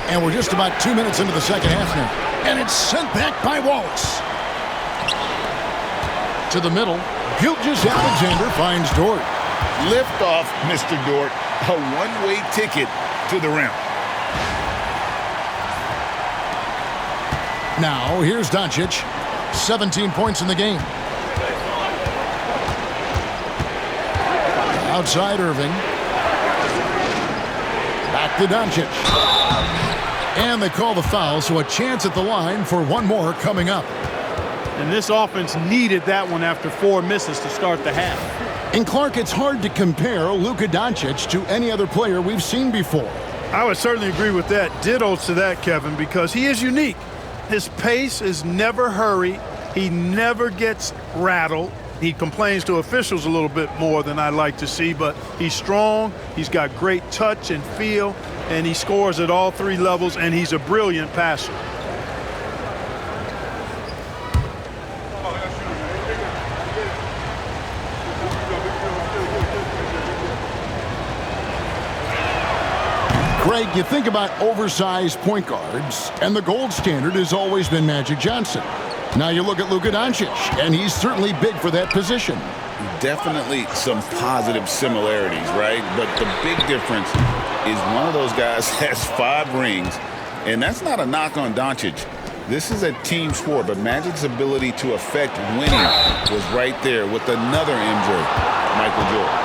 And we're just about 2 minutes into the second half now. And it's sent back by Wallace. To the middle, Gilgeous-Alexander finds Dort. Lift off, Mr. Dort. A one-way ticket to the rim. Now, here's Doncic. 17 points in the game. Outside Irving. Back to Doncic. And they call the foul, so a chance at the line for one more coming up. And this offense needed that one after 4 misses to start the half. And Clark, it's hard to compare Luka Doncic to any other player we've seen before. I would certainly agree with that. Ditto to that, Kevin, because he is unique. His pace is never hurried. He never gets rattled. He complains to officials a little bit more than I'd like to see, but he's strong, he's got great touch and feel, and he scores at all three levels, and he's a brilliant passer. Greg, you think about oversized point guards, and the gold standard has always been Magic Johnson. Now you look at Luka Doncic, and he's certainly big for that position. Definitely some positive similarities, right? But the big difference is one of those guys has 5 rings, and that's not a knock on Doncic. This is a team sport, but Magic's ability to affect winning was right there with another MJ, Michael Jordan.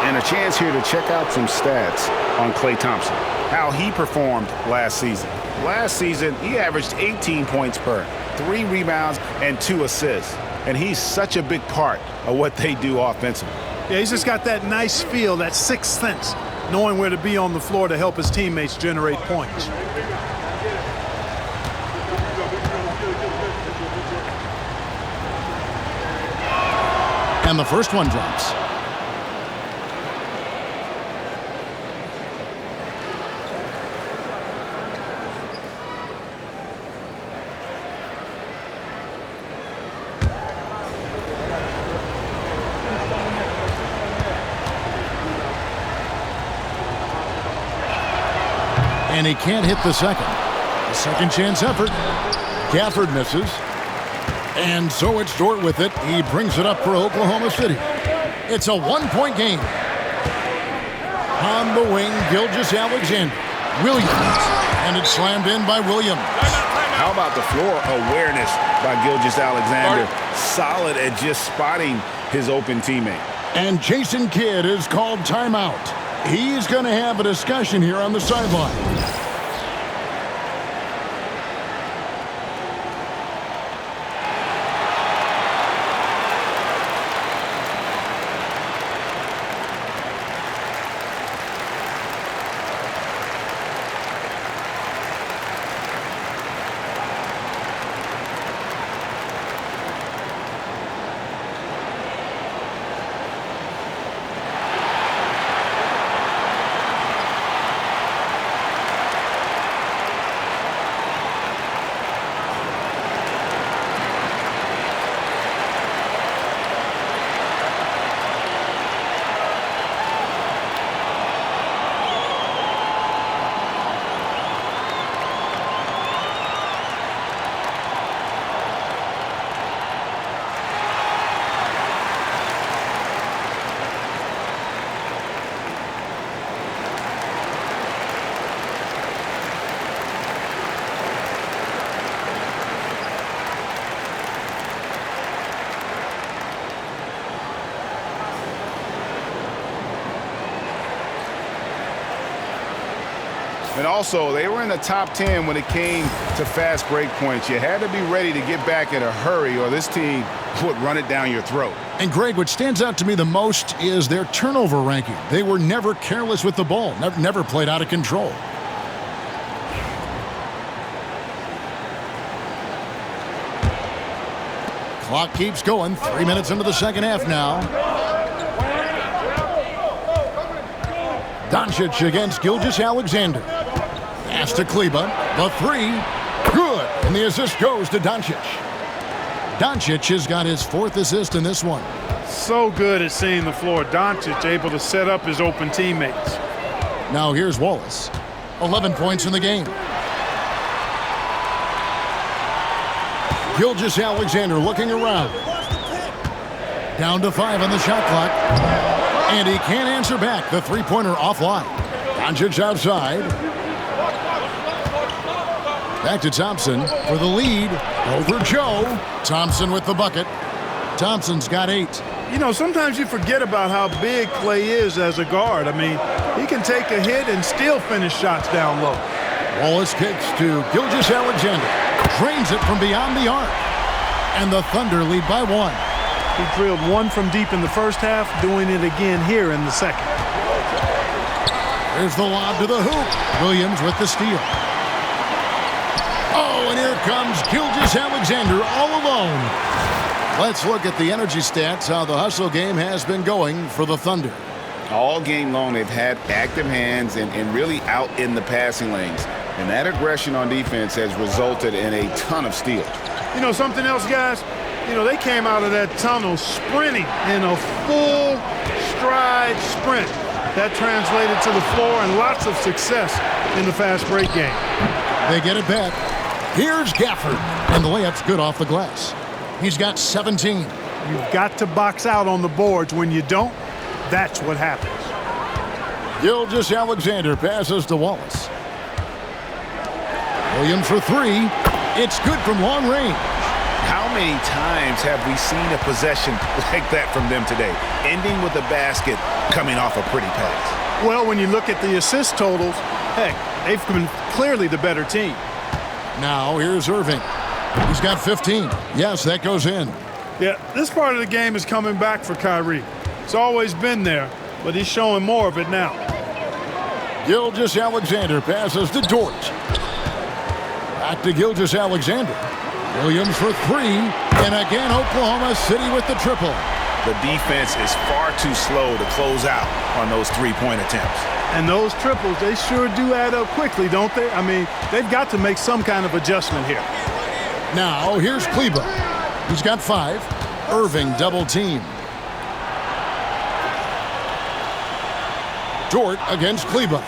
And a chance here to check out some stats on Klay Thompson, how he performed last season. Last season, he averaged 18 points per, 3 rebounds, and 2 assists. And he's such a big part of what they do offensively. Yeah, he's just got that nice feel, that sixth sense, knowing where to be on the floor to help his teammates generate points. And the first one drops. And he can't hit the second. A second chance effort. Gafford misses. And so it's Dort with it. He brings it up for Oklahoma City. It's a 1-point game. On the wing, Gilgeous-Alexander. Williams. And it's slammed in by Williams. How about the floor awareness by Gilgeous-Alexander? Solid at just spotting his open teammate. And Jason Kidd is called timeout. He's going to have a discussion here on the sideline. And also, they were in the top 10 when it came to fast break points. You had to be ready to get back in a hurry, or this team would run it down your throat. And Greg, what stands out to me the most is their turnover ranking. They were never careless with the ball, never played out of control. Clock keeps going. 3 minutes into the second half now. Doncic against Gilgeous-Alexander. Pass to Kleber. The three. Good. And the assist goes to Doncic. Doncic has got his 4th assist in this one. So good at seeing the floor. Doncic able to set up his open teammates. Now here's Wallace. 11 points in the game. Gilgeous-Alexander looking around. Down to 5 on the shot clock. And he can't answer back. The three-pointer offline. Doncic outside. Back to Thompson for the lead. Over Joe. Thompson with the bucket. Thompson's got 8. You know, sometimes you forget about how big Klay is as a guard. I mean, he can take a hit and still finish shots down low. Wallace kicks to Gilgeous-Alexander. Drains it from beyond the arc. And the Thunder lead by 1. He drilled one from deep in the first half, doing it again here in the second. There's the lob to the hoop. Williams with the steal. Oh, and here comes Gilgeous-Alexander all alone. Let's look at the energy stats, how the hustle game has been going for the Thunder. All game long, they've had active hands and really out in the passing lanes. And that aggression on defense has resulted in a ton of steals. You know, something else, guys? You know, they came out of that tunnel sprinting in a full stride sprint. That translated to the floor and lots of success in the fast break game. They get it back. Here's Gafford, and the layup's good off the glass. He's got 17. You've got to box out on the boards. When you don't, that's what happens. Gilgeous-Alexander passes to Wallace. Williams for three. It's good from long range. How many times have we seen a possession like that from them today, ending with a basket coming off a pretty pass? Well, when you look at the assist totals, heck, they've been clearly the better team. Now here's Irving. He's got 15. Yes, that goes in. Yeah, this part of the game is coming back for Kyrie. It's always been there, but he's showing more of it now. Gilgeous-Alexander passes to Dort. Back to Gilgeous-Alexander. Williams for three, and again Oklahoma City with the triple. The defense is far too slow to close out on those three-point attempts. And those triples, they sure do add up quickly, don't they? I mean, they've got to make some kind of adjustment here. Now here's 𝗵𝘃. He's got 5. Irving double team. Dort against 𝗵𝘃.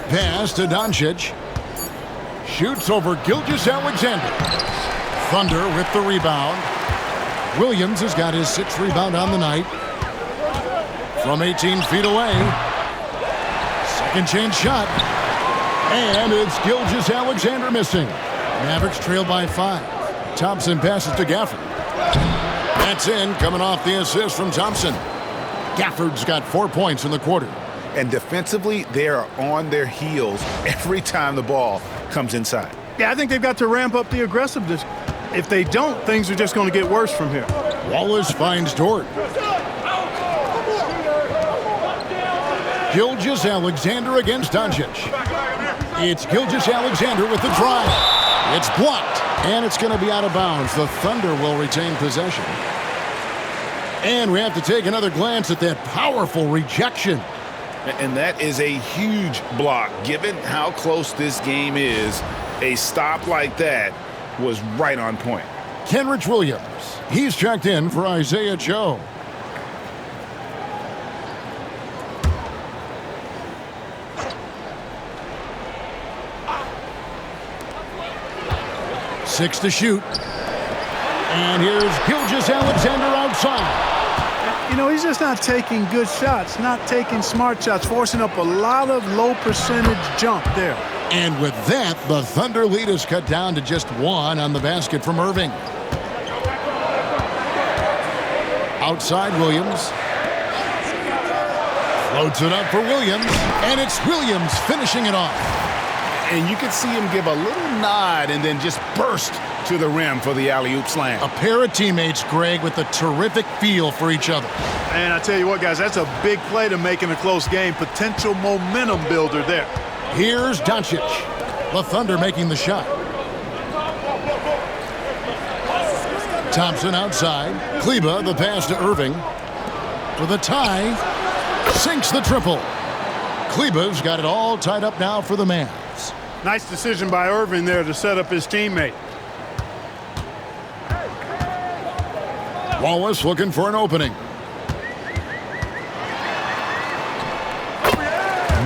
Pass to Doncic. Shoots over Gilgeous-Alexander. Thunder with the rebound. Williams has got his 6th rebound on the night. From 18 feet away. Second chance shot. And it's Gilgeous-Alexander missing. Mavericks trail by 5. Thompson passes to Gafford. That's in, coming off the assist from Thompson. Gafford's got 4 points in the quarter. And defensively, they are on their heels every time the ball comes inside. Yeah, I think they've got to ramp up the aggressiveness. If they don't, things are just going to get worse from here. Wallace finds Dort. Gilgeous-Alexander against Doncic. It's Gilgeous-Alexander with the drive. It's blocked, and it's going to be out of bounds. The Thunder will retain possession. And we have to take another glance at that powerful rejection. And that is a huge block. Given how close this game is, a stop like that was right on point. Kenrich Williams. He's checked in for Isaiah Joe. Six to shoot. And here's Gilgeous-Alexander outside. You know, he's just not taking good shots, not taking smart shots, forcing up a lot of low percentage jump there. And with that, the Thunder lead is cut down to just 1 on the basket from Irving. Outside Williams. Floats it up for Williams, and it's Williams finishing it off. And you can see him give a little nod and then just burst to the rim for the alley-oop slam. A pair of teammates, Greg, with a terrific feel for each other. And I tell you what, guys, that's a big play to make in a close game. Potential momentum builder there. Here's Doncic. The Thunder making the shot. Thompson outside. 𝗵𝘃, the pass to Irving. For the tie. Sinks the triple. 𝗵𝘃's got it all tied up now for the Mavs. Nice decision by Irving there to set up his teammate. Wallace looking for an opening.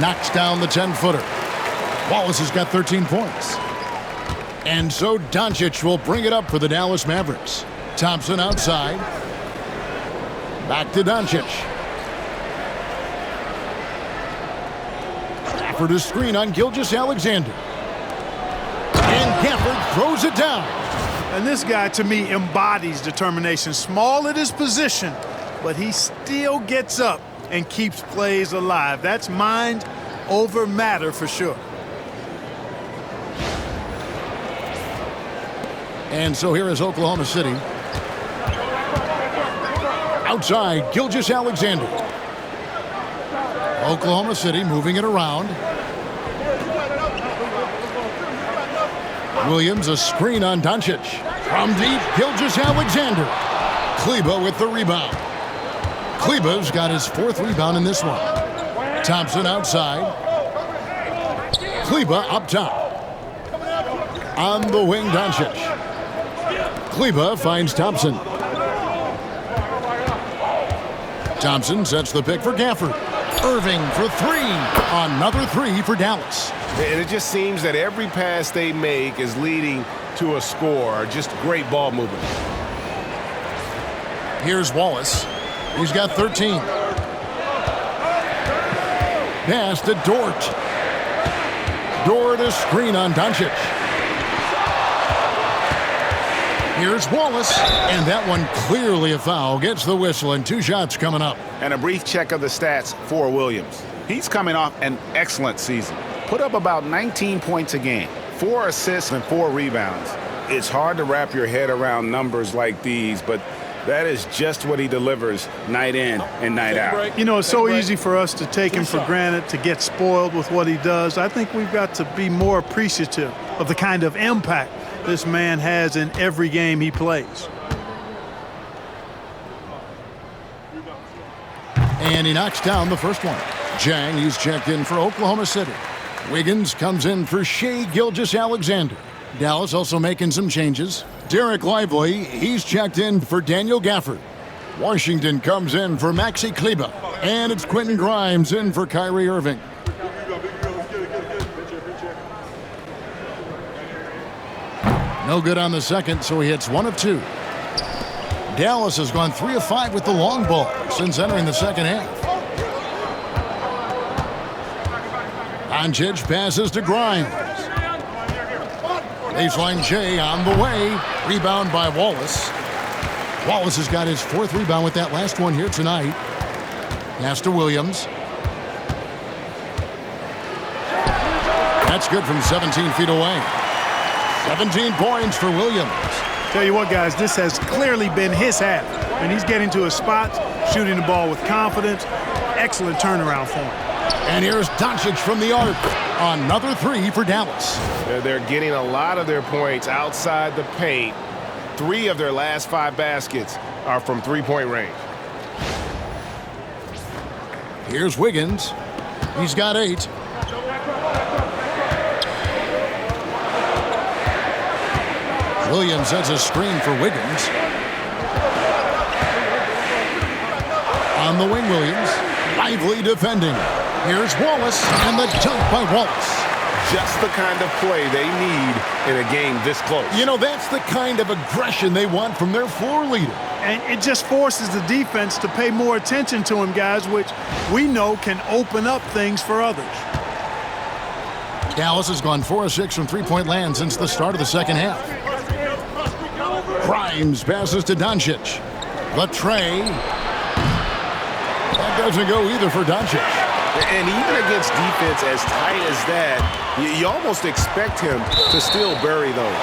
Knocks down the 10-footer. Wallace has got 13 points. And so Doncic will bring it up for the Dallas Mavericks. Thompson outside. Back to Doncic. Gafford a screen on Gilgeous-Alexander. And Gafford throws it down. And this guy, to me, embodies determination. Small at his position, but he still gets up and keeps plays alive. That's mind over matter for sure. And so here is Oklahoma City. Outside, Gilgeous-Alexander. Oklahoma City moving it around. Williams a screen on Doncic. From deep, 𝘃𝙧𝙧𝙀. 𝗫𝗵𝐽 with the rebound. 𝗫𝗵𝐽's got his 4th rebound in this one. Thompson outside. 𝗫𝗵𝐽 up top. On the wing, Doncic. 𝗫𝗵𝐽 finds Thompson. Thompson sets the pick for Gafford. Irving for 3. Another 3 for Dallas. And it just seems that every pass they make is leading to a score. Just great ball movement. Here's Wallace. He's got 13. Pass to Dort. Dort a screen on Doncic. Here's Wallace, and that one clearly a foul. Gets the whistle, and 2 shots coming up. And a brief check of the stats for Williams. He's coming off an excellent season. Put up about 19 points a game, 4 assists and 4 rebounds. It's hard to wrap your head around numbers like these, but that is just what he delivers night in and night out. You know, it's so easy for us to take him for granted, to get spoiled with what he does. I think we've got to be more appreciative of the kind of impact this man has in every game he plays. And he knocks down the first one. Jang, he's checked in for Oklahoma City. Wiggins comes in for 𝗫 𝗃𝙧𝙧𝙀. Dallas also making some changes. Dereck Lively, he's checked in for Daniel Gafford. Washington comes in for Maxi Kleber. And it's Quentin Grimes in for Kyrie Irving. No good on the second, so he hits 1 of 2. Dallas has gone 3 of 5 with the long ball since entering the second half. Doncic passes to Grimes. Baseline J on the way. Rebound by Wallace. Wallace has got his 4th rebound with that last one here tonight. Pass to Williams. That's good from 17 feet away. 17 points for Williams. Tell you what, guys, this has clearly been his half. And he's getting to his spots, shooting the ball with confidence. Excellent turnaround for him. And here's Doncic from the arc. Another 3 for Dallas. They're getting a lot of their points outside the paint. 3 of their last 5 baskets are from 3-point range. Here's Wiggins. He's got 8. Williams sets a screen for Wiggins. On the wing, Williams. Lively defending. Here's Wallace, and the dunk by Wallace. Just the kind of play they need in a game this close. You know, that's the kind of aggression they want from their floor leader. And it just forces the defense to pay more attention to him, guys, which we know can open up things for others. Dallas has gone 4 of 6 from 3-point land since the start of the second half. Grimes passes to Doncic. The tray. That doesn't go either for Doncic. And even against defense as tight as that, you almost expect him to still bury those.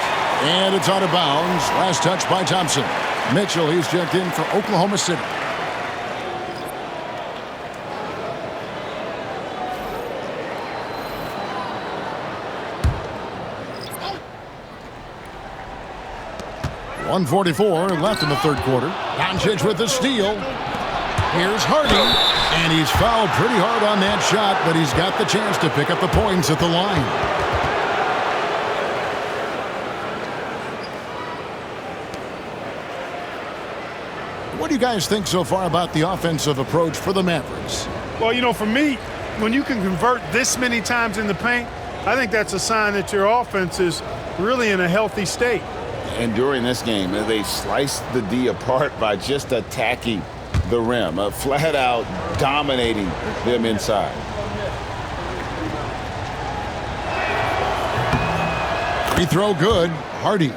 And it's out of bounds. Last touch by Thompson. Mitchell, he's checked in for Oklahoma City. .144 left in the third quarter. Doncic with the steal. Here's Hardy, and he's fouled pretty hard on that shot, but he's got the chance to pick up the points at the line. What do you guys think so far about the offensive approach for the Mavericks? Well, you know, for me, when you can convert this many times in the paint, I think that's a sign that your offense is really in a healthy state. And during this game, they sliced the D apart by just attacking the rim, flat out dominating them inside. Free throw good. Hardy.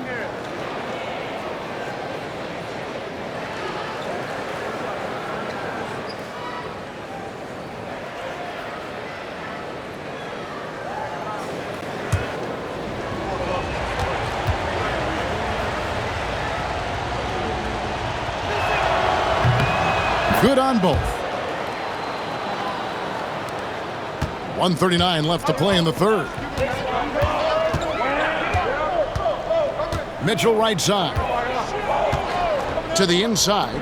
Good on both. 1:39 left to play in the third. Mitchell right side. To the inside.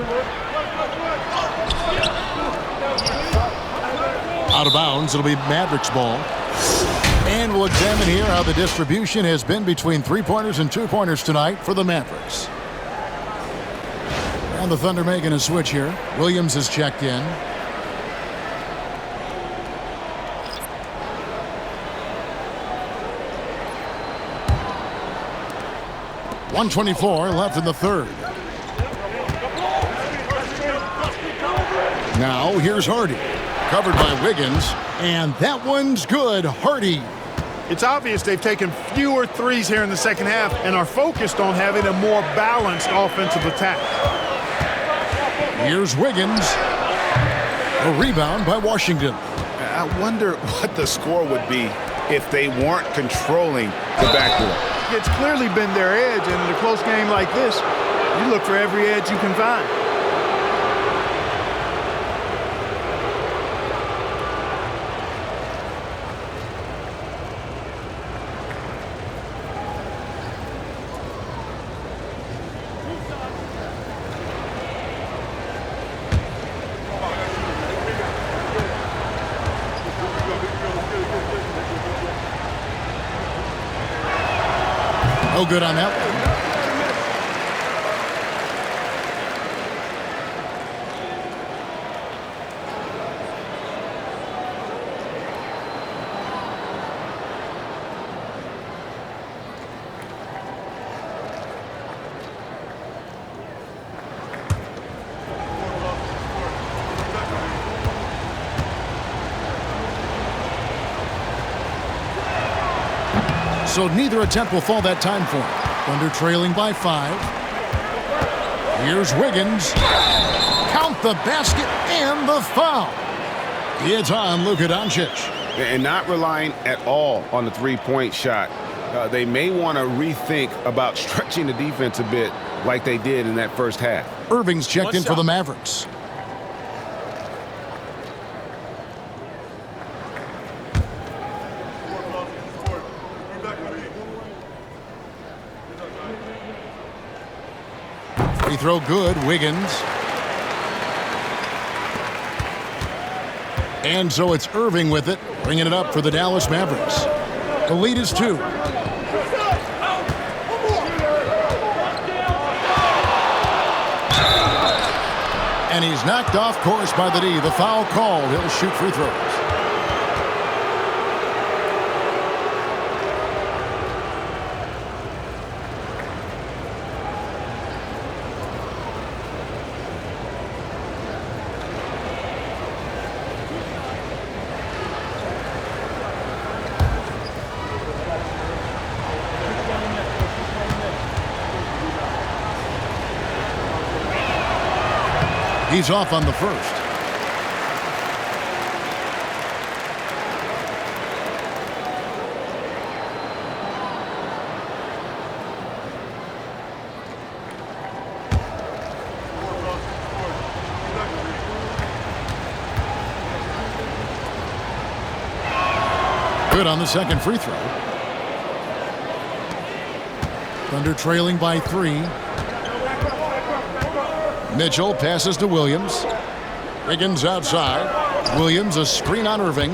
Out of bounds. It'll be Mavericks ball. And we'll examine here how the distribution has been between three-pointers and two-pointers tonight for the Mavericks. And the Thunder making a switch here. Williams is checked in. .124 left in the third. Now here's Hardy. Covered by Wiggins. And that one's good. Hardy. It's obvious they've taken fewer threes here in the second half and are focused on having a more balanced offensive attack. Here's Wiggins. A rebound by Washington. I wonder what the score would be if they weren't controlling the backcourt. It's clearly been their edge, and in a close game like this, you look for every edge you can find. No good on that one. So neither attempt will fall that time for him. Thunder trailing by 5. Here's Wiggins. Count the basket and the foul. It's on Luka Doncic. And not relying at all on the three-point shot. They may want to rethink about stretching the defense a bit like they did in that first half. Irving's checked in for the Mavericks. Free throw good, Wiggins. And so it's Irving with it, bringing it up for the Dallas Mavericks. The lead is 2. And he's knocked off course by the D. The foul called. He'll shoot free throws. He's off on the first. Good on the second free throw. Thunder trailing by 3. Mitchell passes to Williams. Wiggins outside. Williams a screen on Irving.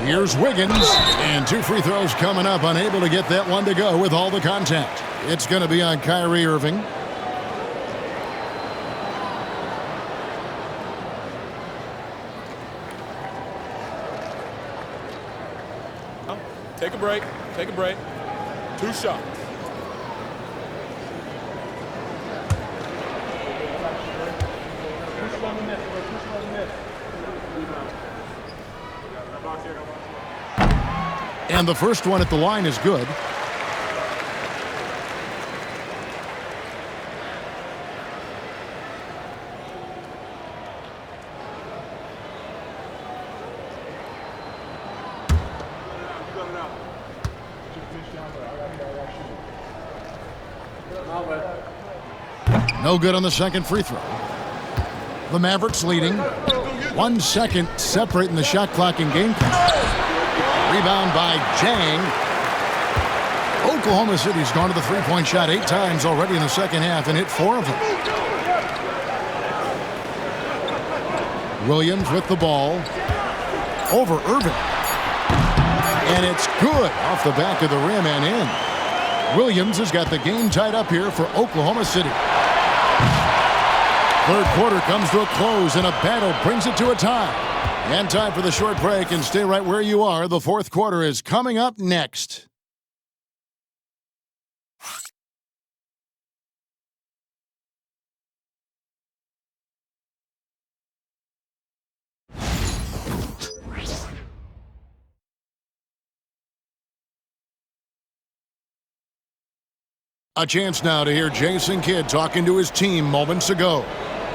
Here's Wiggins. And 2 free throws coming up. Unable to get that one to go with all the contact. It's going to be on Kyrie Irving. Take a break. Take a break. 2 shots. And the first one at the line is good. No good on the second free throw. The Mavericks leading. 1 second separating the shot clock and game clock. Rebound by Jang. Oklahoma City's gone to the three-point shot 8 times already in the second half and hit 4 of them. Williams with the ball. Over Irving. And it's good off the back of the rim and in. Williams has got the game tied up here for Oklahoma City. Third quarter comes to a close, and a battle brings it to a tie. And time for the short break, and stay right where you are. The fourth quarter is coming up next. A chance now to hear Jason Kidd talking to his team moments ago.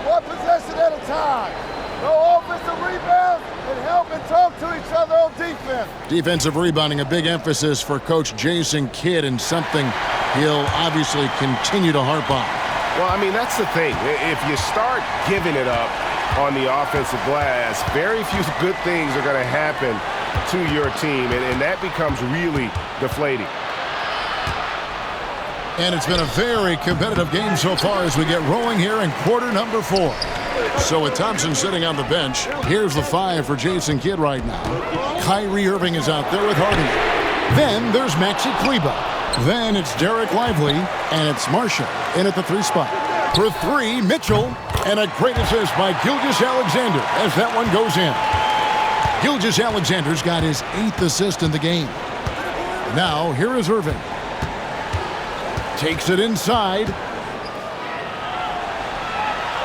One possession at a time. No offensive rebounds and help and talk to each other on defense. Defensive rebounding, a big emphasis for Coach Jason Kidd, and something he'll obviously continue to harp on. Well, I mean, that's the thing. If you start giving it up on the offensive glass, very few good things are going to happen to your team, and that becomes really deflating. And it's been a very competitive game so far as we get rolling here in quarter number 4. So with Thompson sitting on the bench, here's the 5 for Jason Kidd right now. Kyrie Irving is out there with Hardy. Then there's 𝗵𝘁𝘂 𝗍𝘍. Then it's Dereck Lively, and it's Marshall in at the 3 spot. For 3, Mitchell, and a great assist by Gilgeous-Alexander as that one goes in. Gilgeous-Alexander's got his 8th assist in the game. Now here is Irving. Takes it inside.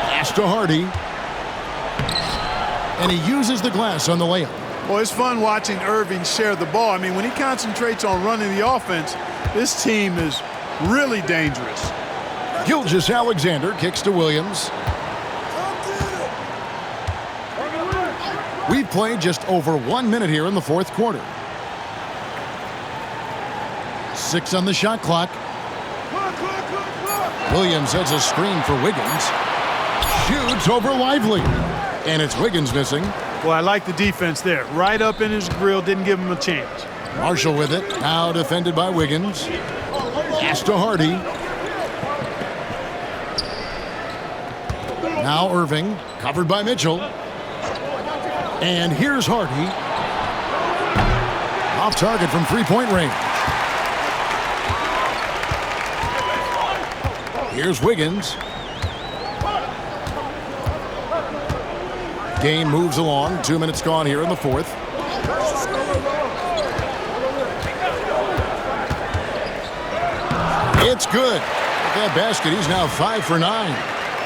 Pass to Hardy. And he uses the glass on the layup. Well, it's fun watching Irving share the ball. I mean, when he concentrates on running the offense, this team is really dangerous. Gilgeous-Alexander kicks to Williams. We've played just over 1 minute here in the fourth quarter. 6 on the shot clock. Williams heads a screen for Wiggins. Shoots over Lively. And it's Wiggins missing. Well, I like the defense there. Right up in his grill, didn't give him a chance. Marshall with it. Now defended by Wiggins. Pass to Hardy. Now Irving, covered by Mitchell. And here's Hardy. Off target from three-point range. Here's Wiggins. Game moves along. 2 minutes gone here in the fourth. It's good. With that basket, he's now 5 for 9.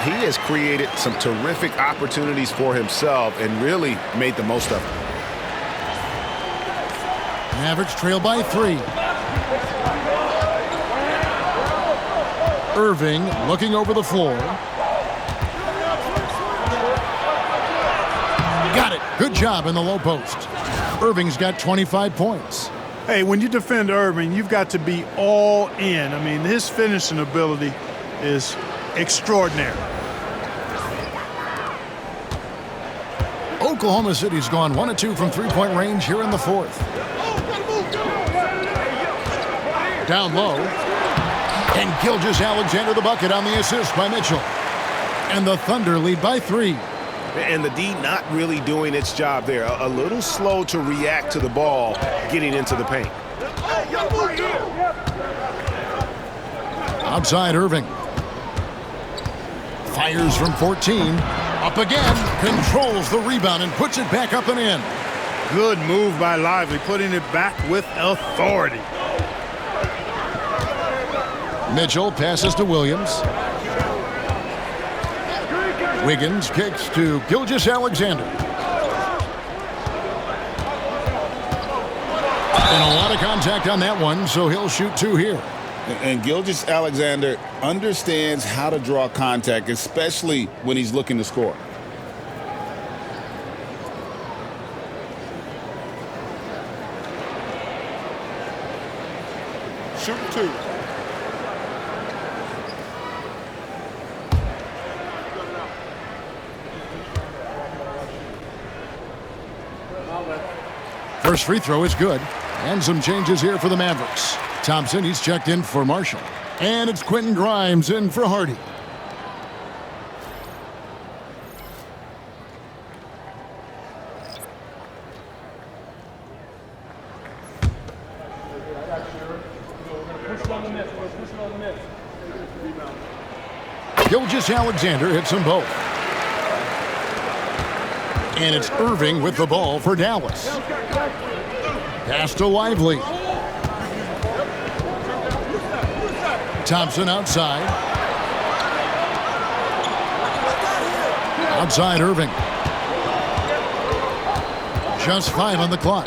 He has created some terrific opportunities for himself and really made the most of it. Mavericks trail by 3. Irving looking over the floor. Got it. Good job in the low post. Irving's got 25 points. Hey, when you defend Irving, you've got to be all in. I mean, his finishing ability is extraordinary. Oklahoma City's gone 1 of 2 from three-point range here in the fourth. Down low. And Gilgeous-Alexander the bucket on the assist by Mitchell. And the Thunder lead by 3. And the D not really doing its job there. A little slow to react to the ball getting into the paint. Outside Irving. Fires from 14. Up again. Controls the rebound and puts it back up and in. Good move by Lively, putting it back with authority. Mitchell passes to Williams. Wiggins kicks to Gilgeous-Alexander. And a lot of contact on that one, so he'll shoot 2 here. And Gilgeous-Alexander understands how to draw contact, especially when he's looking to score. Shoot 2. First free throw is good. And some changes here for the Mavericks. Thompson, he's checked in for Marshall. And it's Quentin Grimes in for Hardy. 𝘃𝙧𝙀𝙀 hits them both. And it's Irving with the ball for Dallas. Pass to Lively. Thompson outside. Outside Irving. Just 5 on the clock.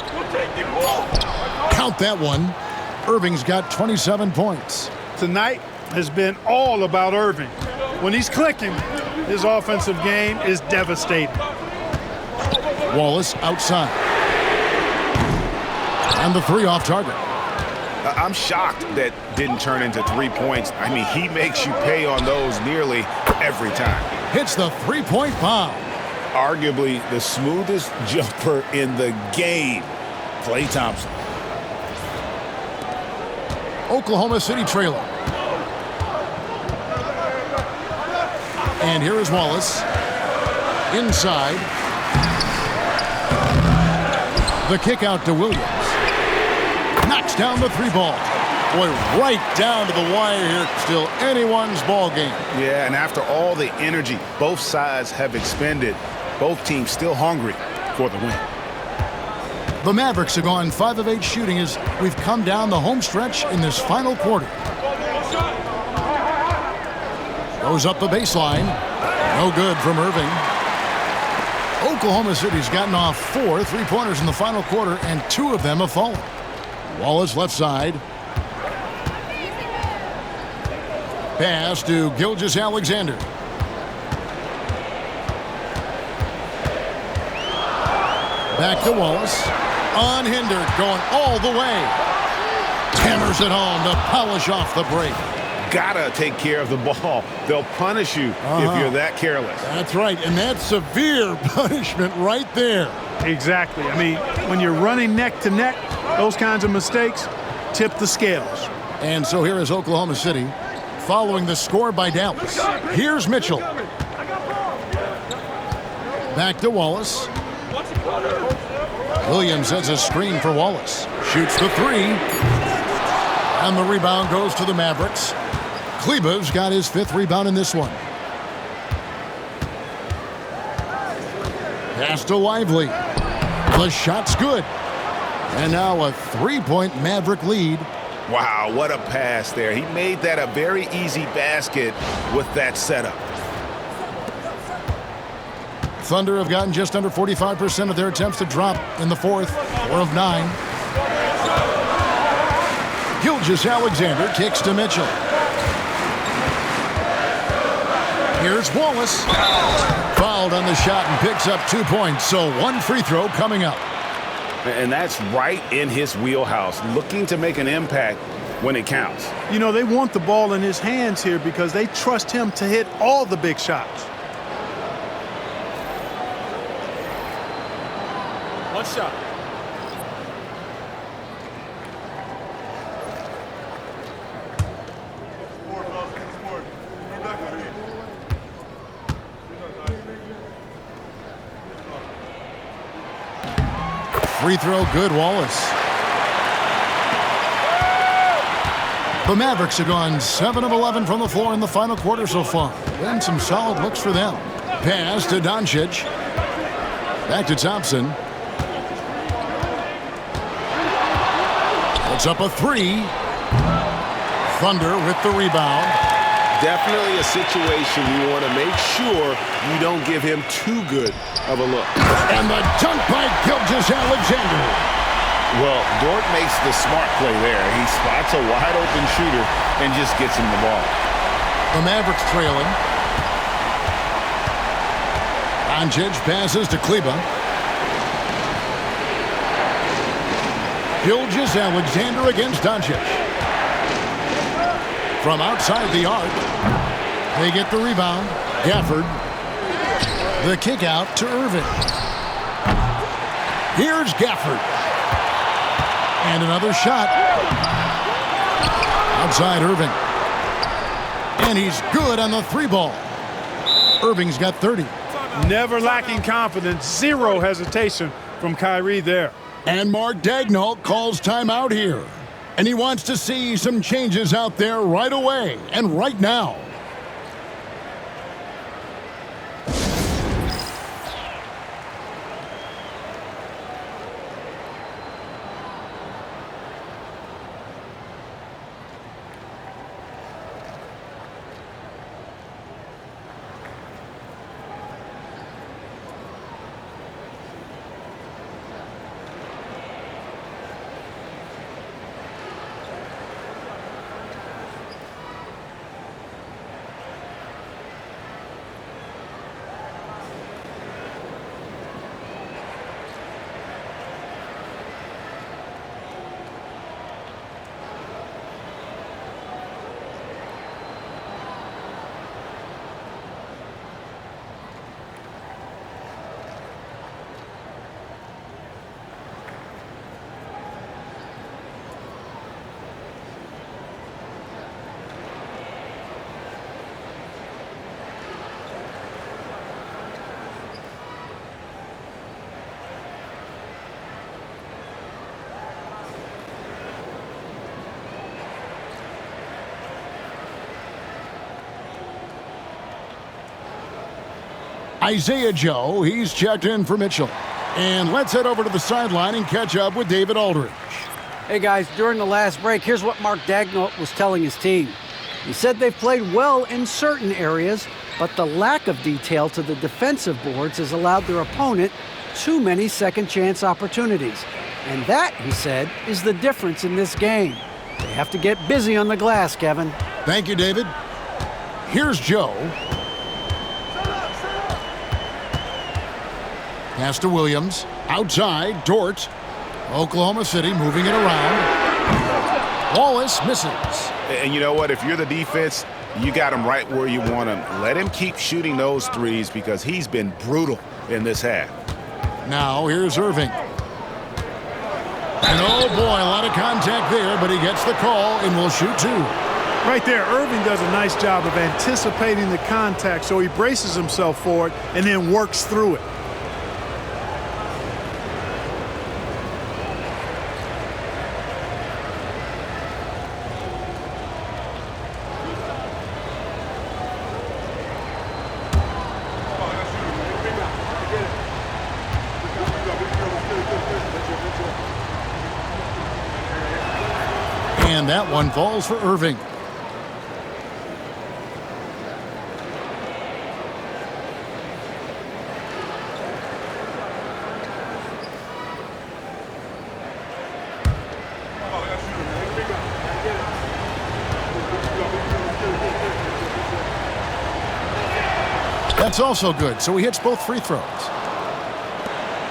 Count that one. Irving's got 27 points. Tonight has been all about Irving. When he's clicking, his offensive game is devastating. Wallace outside. And the 3 off target. I'm shocked that didn't turn into 3 points. I mean, he makes you pay on those nearly every time. Hits the 3-point bomb. Arguably the smoothest jumper in the game. Klay Thompson. Oklahoma City trailing. And here is Wallace. Inside. The kick out to Williams. Knocks down the 3 ball. Boy, right down to the wire here. Still anyone's ball game. Yeah, and after all the energy both sides have expended, both teams still hungry for the win. The Mavericks have gone 5 of 8 shooting as we've come down the home stretch in this final quarter. Goes up the baseline. No good from Irving. Oklahoma City's gotten off 4 3-pointers in the final quarter, and 2 of them have fallen. Wallace left side. Pass to 𝘃𝙧𝙀𝙀. Back to Wallace. Unhindered, going all the way. Hammers it home to polish off the break. Gotta take care of the ball. They'll punish you if you're that careless. That's right, and that's severe punishment right there. Exactly. I mean, when you're running neck to neck, those kinds of mistakes tip the scales. And so here is Oklahoma City following the score by Dallas. Here's Mitchell. Back to Wallace. Williams has a screen for Wallace. Shoots the 3. And the rebound goes to the Mavericks. Kleber's got his 5th rebound in this one. Pass to Lively. The shot's good. And now a 3-point Maverick lead. Wow, what a pass there. He made that a very easy basket with that setup. Thunder have gotten just under 45% of their attempts to drop in the 4th. 4 of 9. 𝘃𝙧𝙀𝙀 kicks to Mitchell. Here's Wallace. Fouled on the shot and picks up 2 points. So 1 free throw coming up. And that's right in his wheelhouse, looking to make an impact when it counts. You know, they want the ball in his hands here because they trust him to hit all the big shots. 1 shot. Free throw good, Wallace. The Mavericks have gone 7 of 11 from the floor in the final quarter so far. Been some solid looks for them. Pass to Doncic. Back to Thompson. Puts up a 3. Thunder with the rebound. Definitely a situation you want to make sure you don't give him too good of a look. And the dunk by 𝘃𝙧𝙀𝙀. Well, Dort makes the smart play there. He spots a wide open shooter and just gets him the ball. The Mavericks trailing. Doncic passes to Kleber. 𝘃𝙧𝙀𝙀 against Doncic. From outside the arc, they get the rebound. Gafford. The kick out to Irving. Here's Gafford. And another shot. Outside Irving. And he's good on the 3-ball. Irving's got 30. Never lacking confidence. Zero hesitation from Kyrie there. And Mark Daigneault calls timeout here. And he wants to see some changes out there right away and right now. Isaiah Joe, he's checked in for Mitchell. And let's head over to the sideline and catch up with David Aldridge. Hey guys, during the last break, here's what Mark Daigneault was telling his team. He said they've played well in certain areas, but the lack of detail to the defensive boards has allowed their opponent too many second chance opportunities. And that, he said, is the difference in this game. They have to get busy on the glass, Kevin. Thank you, David. Here's Joe. Pass to Williams. Outside, Dort. Oklahoma City moving it around. Wallace misses. And you know what? If you're the defense, you got him right where you want him. Let him keep shooting those threes because he's been brutal in this half. Now here's Irving. And oh boy, a lot of contact there, but he gets the call and will shoot two. Right there, Irving does a nice job of anticipating the contact, so he braces himself for it and then works through it. And that one falls for Irving. That's also good, so he hits both free throws.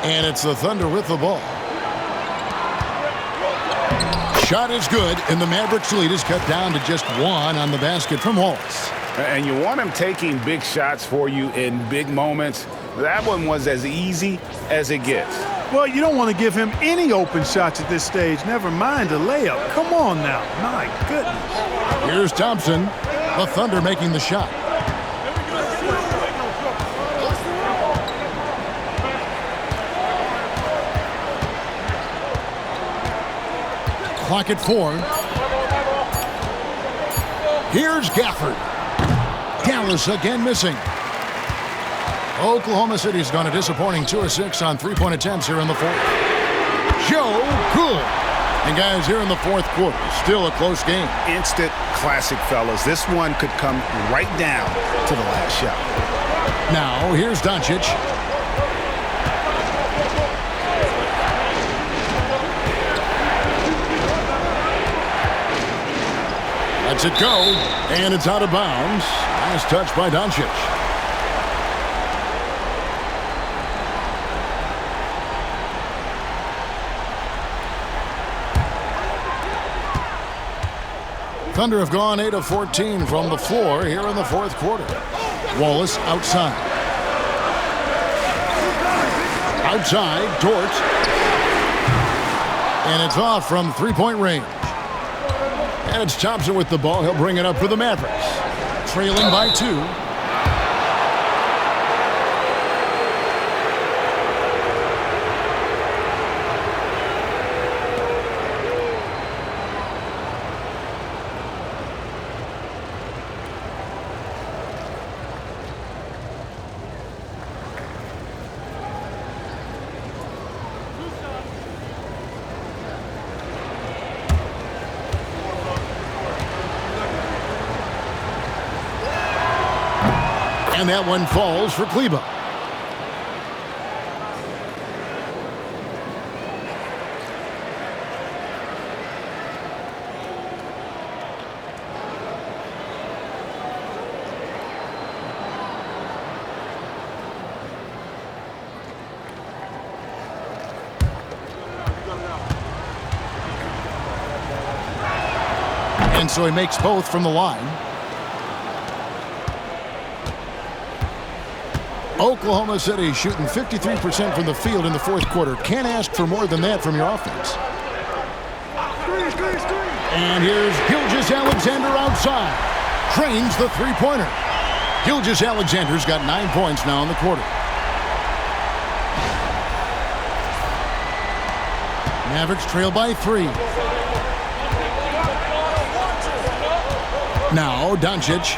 And it's the Thunder with the ball. Shot is good, and the Mavericks' lead is cut down to just one on the basket from Wallace. And you want him taking big shots for you in big moments. That one was as easy as it gets. Well, you don't want to give him any open shots at this stage, never mind a layup. Come on now, my goodness. Here's Thompson, the Thunder making the shot. Clock at 4. Here's Gafford. Dallas again missing. Oklahoma City's gone a disappointing 2 of 6 on three-point attempts here in the fourth. Joe, good. And guys, here in the fourth quarter, still a close game. Instant classic, fellas. This one could come right down to the last shot. Now, here's Doncic. Lets it go, and it's out of bounds. Nice touch by Doncic. Thunder have gone 8 of 14 from the floor here in the fourth quarter. Wallace outside. Outside, Dort. And it's off from three-point range. And it's Thompson with the ball. He'll bring it up for the Mavericks. Trailing by 2. And that one falls for 𝗬𝘱. And so he makes both from the line. Oklahoma City shooting 53% from the field in the fourth quarter. Can't ask for more than that from your offense. And here's Gilgeous-Alexander outside. Drains the three-pointer. Gilgeous-Alexander's got 9 points now in the quarter. Mavericks trail by 3. Now Doncic.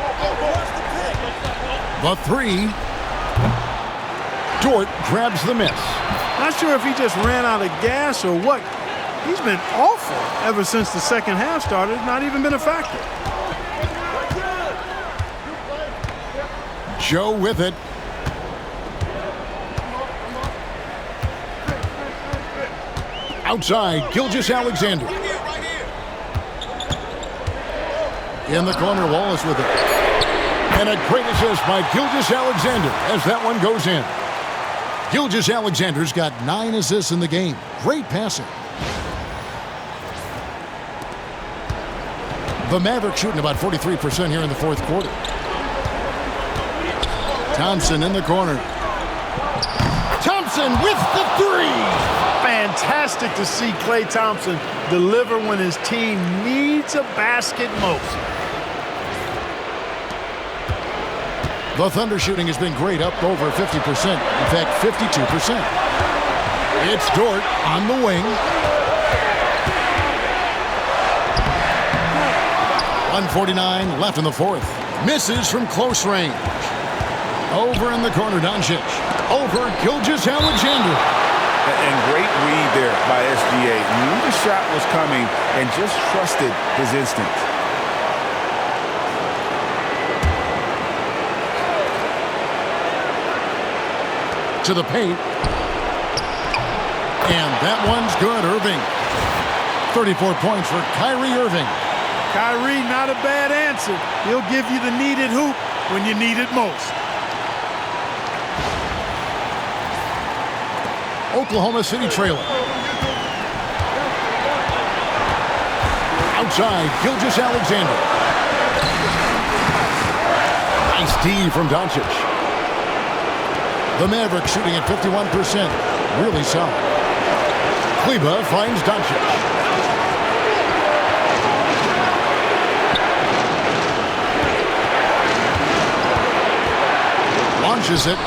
The 3. Dort grabs the miss. Not sure if he just ran out of gas or what. He's been awful ever since the second half started. Not even been a factor. Joe with it. Outside, Gilgeous-Alexander. In the corner, Wallace with it. And a great assist by Gilgeous-Alexander as that one goes in. Gilgeous-Alexander's got 9 assists in the game. Great passing. The Mavericks shooting about 43% here in the fourth quarter. Thompson in the corner. Thompson with the 3. Fantastic to see Klay Thompson deliver when his team needs a basket most. The Thunder shooting has been great, up over 50%. In fact, 52%. It's Dort on the wing. 1:49 left in the fourth. Misses from close range. Over in the corner, Doncic. Over Gilgeous-Alexander. And great read there by SGA. Knew the shot was coming and just trusted his instincts. To the paint. And that one's good. Irving. 34 points for Kyrie Irving. Kyrie, not a bad answer. He'll give you the needed hoop when you need it most. Oklahoma City trailing. Outside, Gilgeous-Alexander. Nice D from Doncic. The Mavericks shooting at 51%. Really solid. 𝗬𝘱 finds Doncic. Launches it.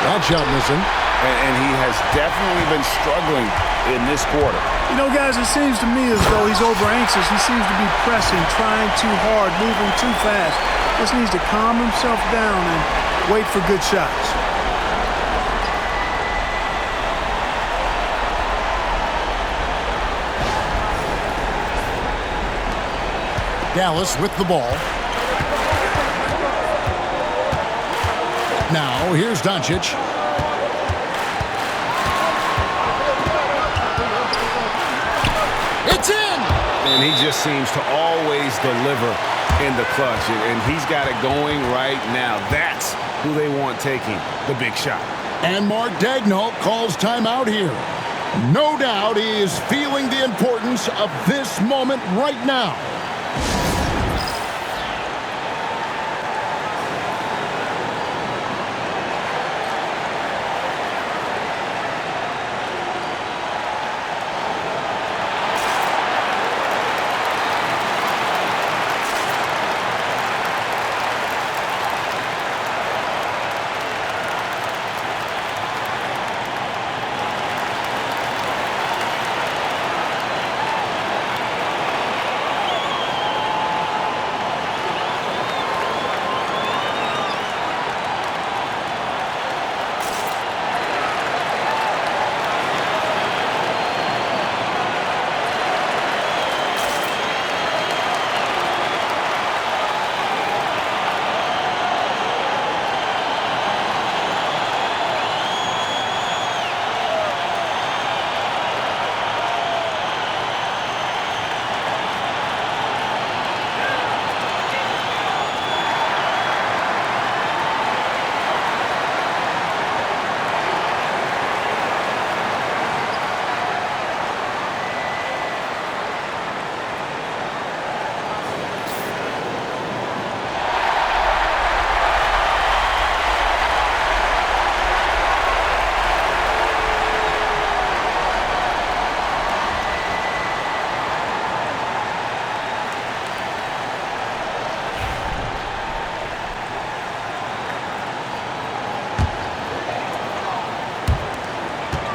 That shot missing. And he has definitely been struggling in this quarter. You know, guys, it seems to me as though he's over anxious. He seems to be pressing, trying too hard, moving too fast. Just needs to calm himself down and wait for good shots. Dallas with the ball. Now, here's Doncic. It's in! And he just seems to always deliver in the clutch, and he's got it going right now. That's who they want taking the big shot. And Mark Daigneault calls timeout here. No doubt he is feeling the importance of this moment right now.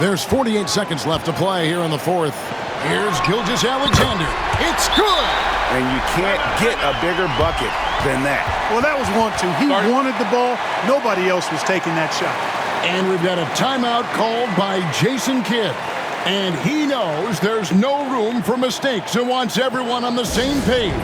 There's 48 seconds left to play here in the fourth. Here's Gilgeous-Alexander. It's good! And you can't get a bigger bucket than that. Well, that was 1-2. He wanted the ball. Nobody else was taking that shot. And we've got a timeout called by Jason Kidd. And he knows there's no room for mistakes and wants everyone on the same page.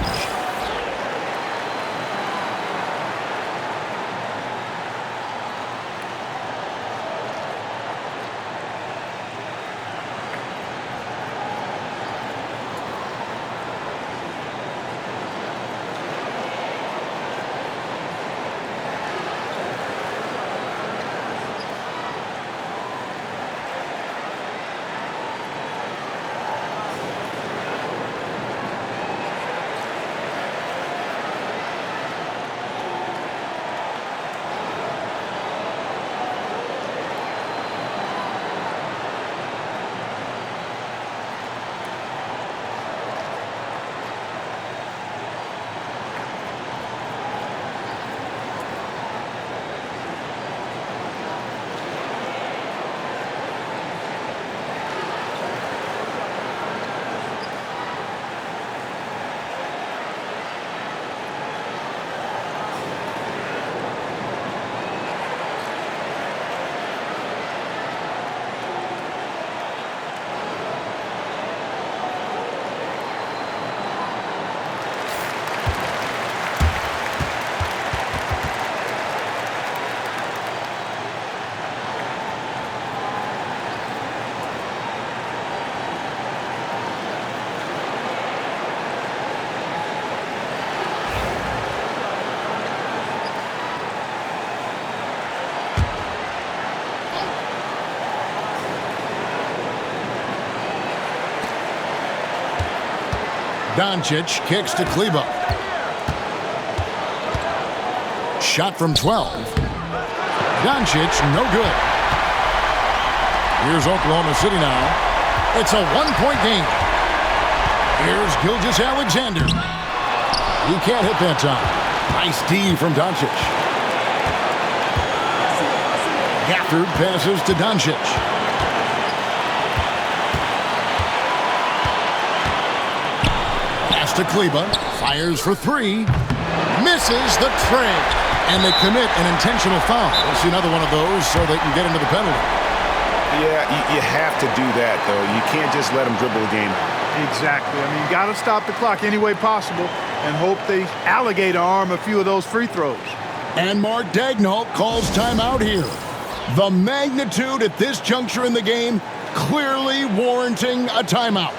Doncic kicks to 𝗫𝘳. Shot from 12. Doncic, no good. Here's Oklahoma City now. It's a one-point game. Here's Gilgeous-Alexander. He can't hit that time. Nice D from Doncic. Gafford passes to Doncic. To 𝗫𝘳, fires for three, misses the tray, and they commit an intentional foul. We'll see another one of those so they can get into the penalty. Yeah, you have to do that, though. You can't just let them dribble the game. Exactly. I mean, you got to stop the clock any way possible and hope they alligator arm a few of those free throws. And Mark Daigneault calls timeout here. The magnitude at this juncture in the game clearly warranting a timeout.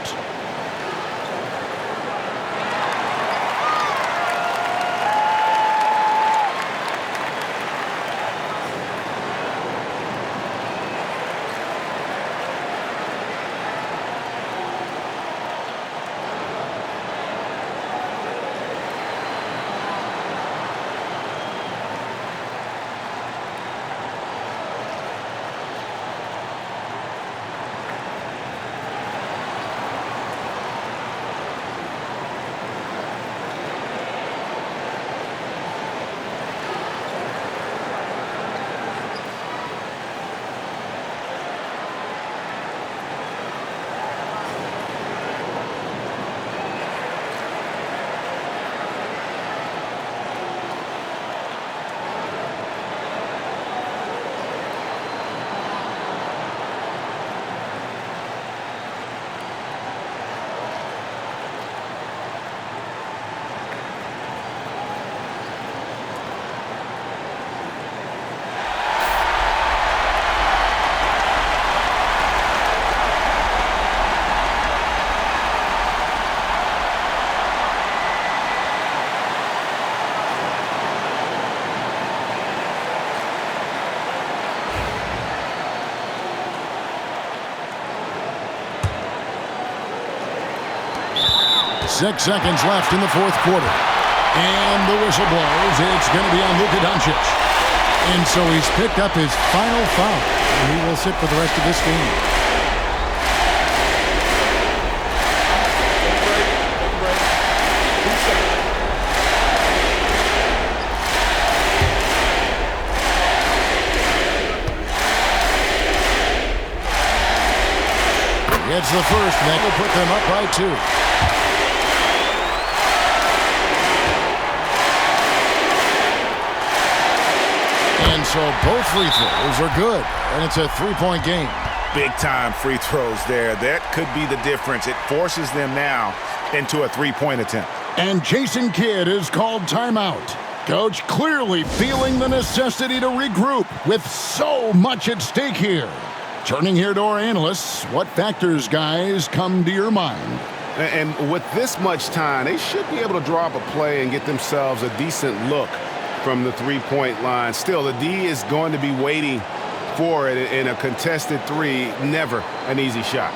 Six seconds left in the fourth quarter. And the whistle blows. It's going to be on Luka Doncic. And so he's picked up his final foul. And he will sit for the rest of this game. It's the first. That will put them up by 2. And so both free throws are good, and it's a 3-point game. Big-time free throws there. That could be the difference. It forces them now into a 3-point attempt. And Jason Kidd is called timeout. Coach clearly feeling the necessity to regroup with so much at stake here. Turning here to our analysts, what factors, guys, come to your mind? And with this much time, they should be able to draw up a play and get themselves a decent look from the 3-point line. Still, the D is going to be waiting for it in a contested 3. Never an easy shot.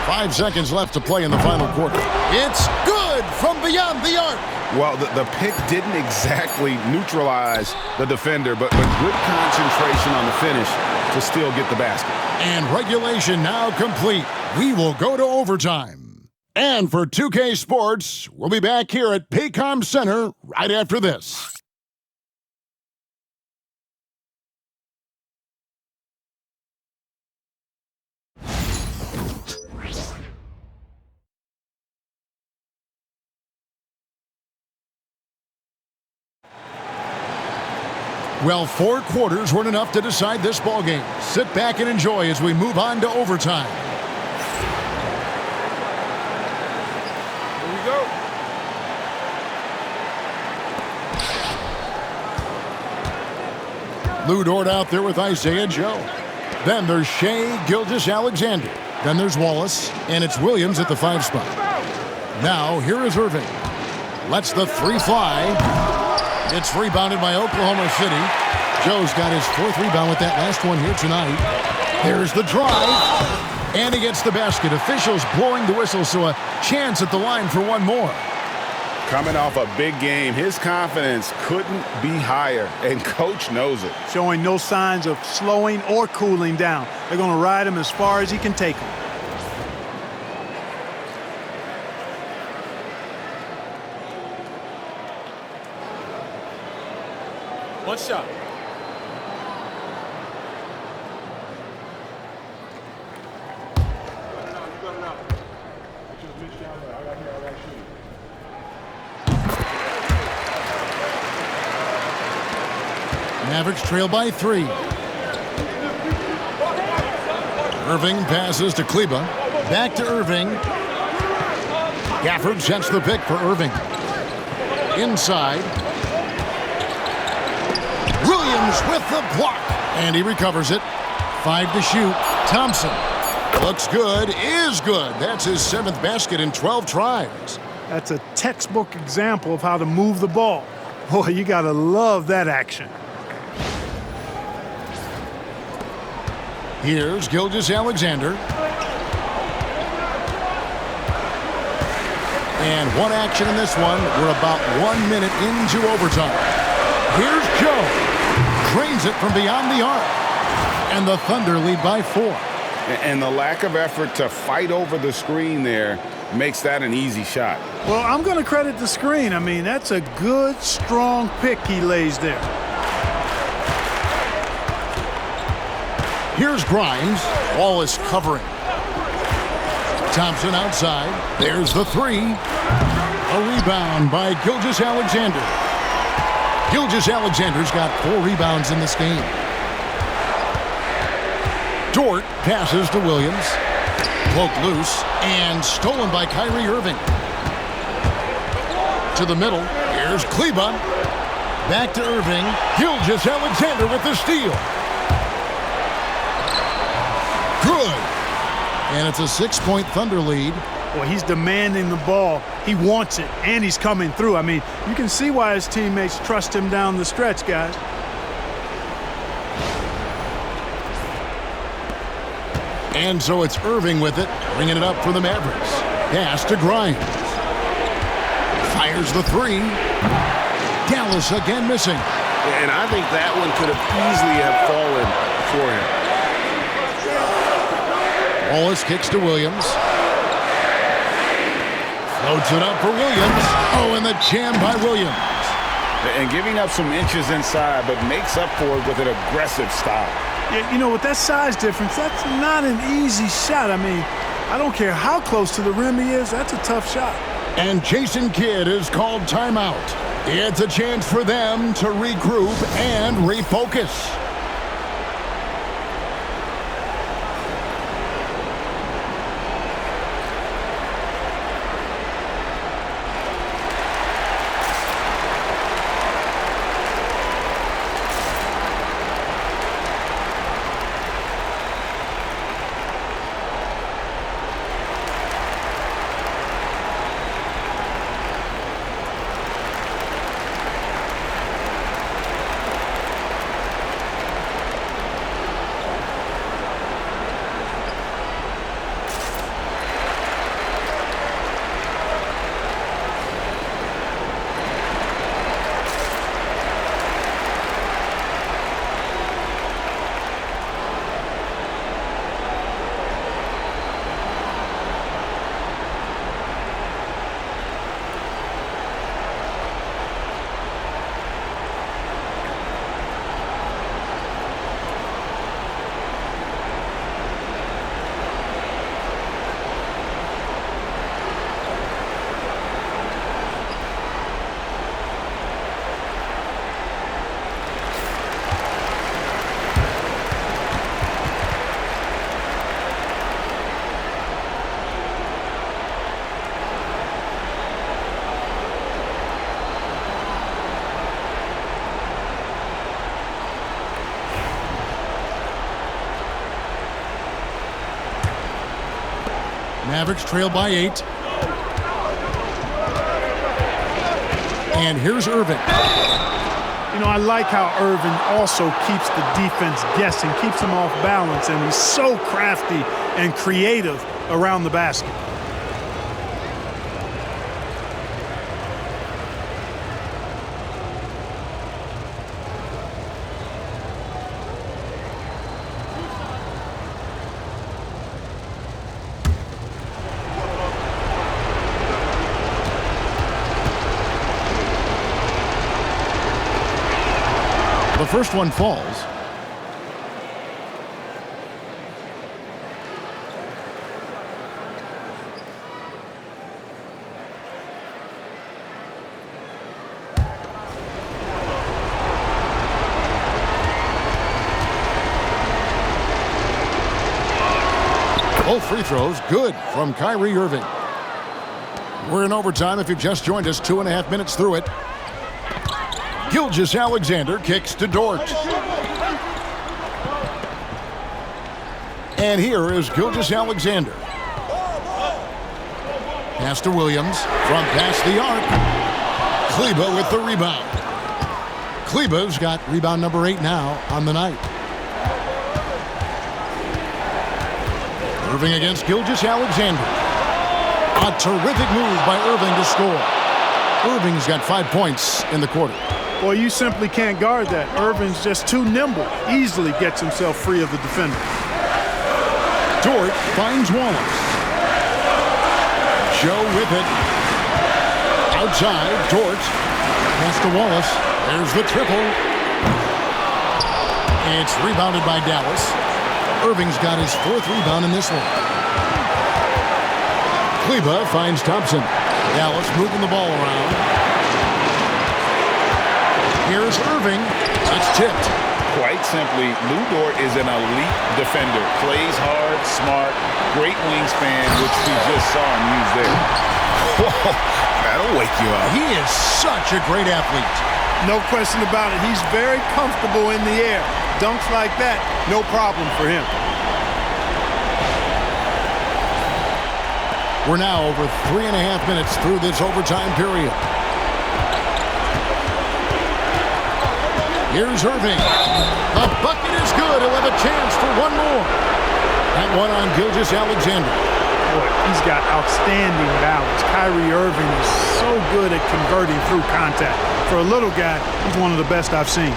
Five seconds left to play in the final quarter. It's good from beyond the arc. Well, the pick didn't exactly neutralize the defender, but good concentration on the finish to still get the basket. And regulation now complete. We will go to overtime. And for 2K Sports, we'll be back here at Paycom Center right after this. Well, 4 quarters weren't enough to decide this ballgame. Sit back and enjoy as we move on to overtime. Here we go. Lou Dort out there with Isaiah Joe. Then there's Shai Gilgeous-Alexander. Then there's Wallace, and it's Williams at the 5 spot. Now, here is Irving. Lets the 3 fly. It's rebounded by Oklahoma City. Joe's got his 4th rebound with that last one here tonight. There's the drive. And he gets the basket. Officials blowing the whistle, so a chance at the line for one more. Coming off a big game, his confidence couldn't be higher, and Coach knows it. Showing no signs of slowing or cooling down. They're going to ride him as far as he can take him. One shot. Mavericks trail by 3. Irving passes to 𝗫𝘳. Back to Irving. Gafford sets the pick for Irving. Inside. Williams with the block. And he recovers it. 5 to shoot. Thompson. Looks good. Is good. That's his 7th basket in 12 tries. That's a textbook example of how to move the ball. Boy, you got to love that action. Here's Gilgeous-Alexander. And one action in this one. We're about 1 minute into overtime. Here's Joe. Drains it from beyond the arc. And the Thunder lead by 4. And the lack of effort to fight over the screen there makes that an easy shot. Well, I'm going to credit the screen. I mean, that's a good, strong pick he lays there. Here's Grimes. Wallace covering. Thompson outside. There's the three. A rebound by Gilgeous-Alexander. Gilgeous-Alexander's got 4 rebounds in this game. Dort passes to Williams. Poked loose and stolen by Kyrie Irving. To the middle. Here's Kleber. Back to Irving. Gilgeous-Alexander with the steal. Good. And it's a 6-point Thunder lead. Well, he's demanding the ball. He wants it, and he's coming through. I mean, you can see why his teammates trust him down the stretch, guys. And so it's Irving with it, bringing it up for the Mavericks. Pass to Grimes. Fires the three. Dallas again missing. And I think that one could have easily have fallen for him. Wallace kicks to Williams. Floats it up for Williams. Oh, and the jam by Williams. And giving up some inches inside, but makes up for it with an aggressive style. Yeah, you know, with that size difference, that's not an easy shot. I mean, I don't care how close to the rim he is, that's a tough shot. And Jason Kidd is called timeout. It's a chance for them to regroup and refocus. Mavericks trail by 8. And here's Irving. You know, I like how Irving also keeps the defense guessing, keeps them off balance, and he's so crafty and creative around the basket. The first one falls. Both free throws good from Kyrie Irving. We're in overtime if you've just joined us, 2.5 minutes through it. Gilgeous-Alexander kicks to Dort. And here is Gilgeous-Alexander. Pass to Williams from past the arc. Kleber with the rebound. Kleber's got rebound number 8 now on the night. Irving against Gilgeous-Alexander. A terrific move by Irving to score. Irving's got 5 points in the quarter. Well, you simply can't guard that. Irving's just too nimble. Easily gets himself free of the defender. Dort finds Wallace. Joe with it. Outside, Dort. Pass to Wallace. There's the triple. It's rebounded by Dallas. Irving's got his 4th rebound in this one. 𝗬𝗧 finds Thompson. Dallas moving the ball around. Here's Irving. It's tipped. Quite simply, Lu Dort is an elite defender. Plays hard, smart, great wingspan, which we just saw him use there. Whoa, that'll wake you up. He is such a great athlete. No question about it. He's very comfortable in the air. Dunks like that, no problem for him. We're now over 3.5 minutes through this overtime period. Here's Irving. The bucket is good. He'll have a chance for one more. That one on Gilgeous-Alexander. Boy, he's got outstanding balance. Kyrie Irving is so good at converting through contact. For a little guy, he's one of the best I've seen.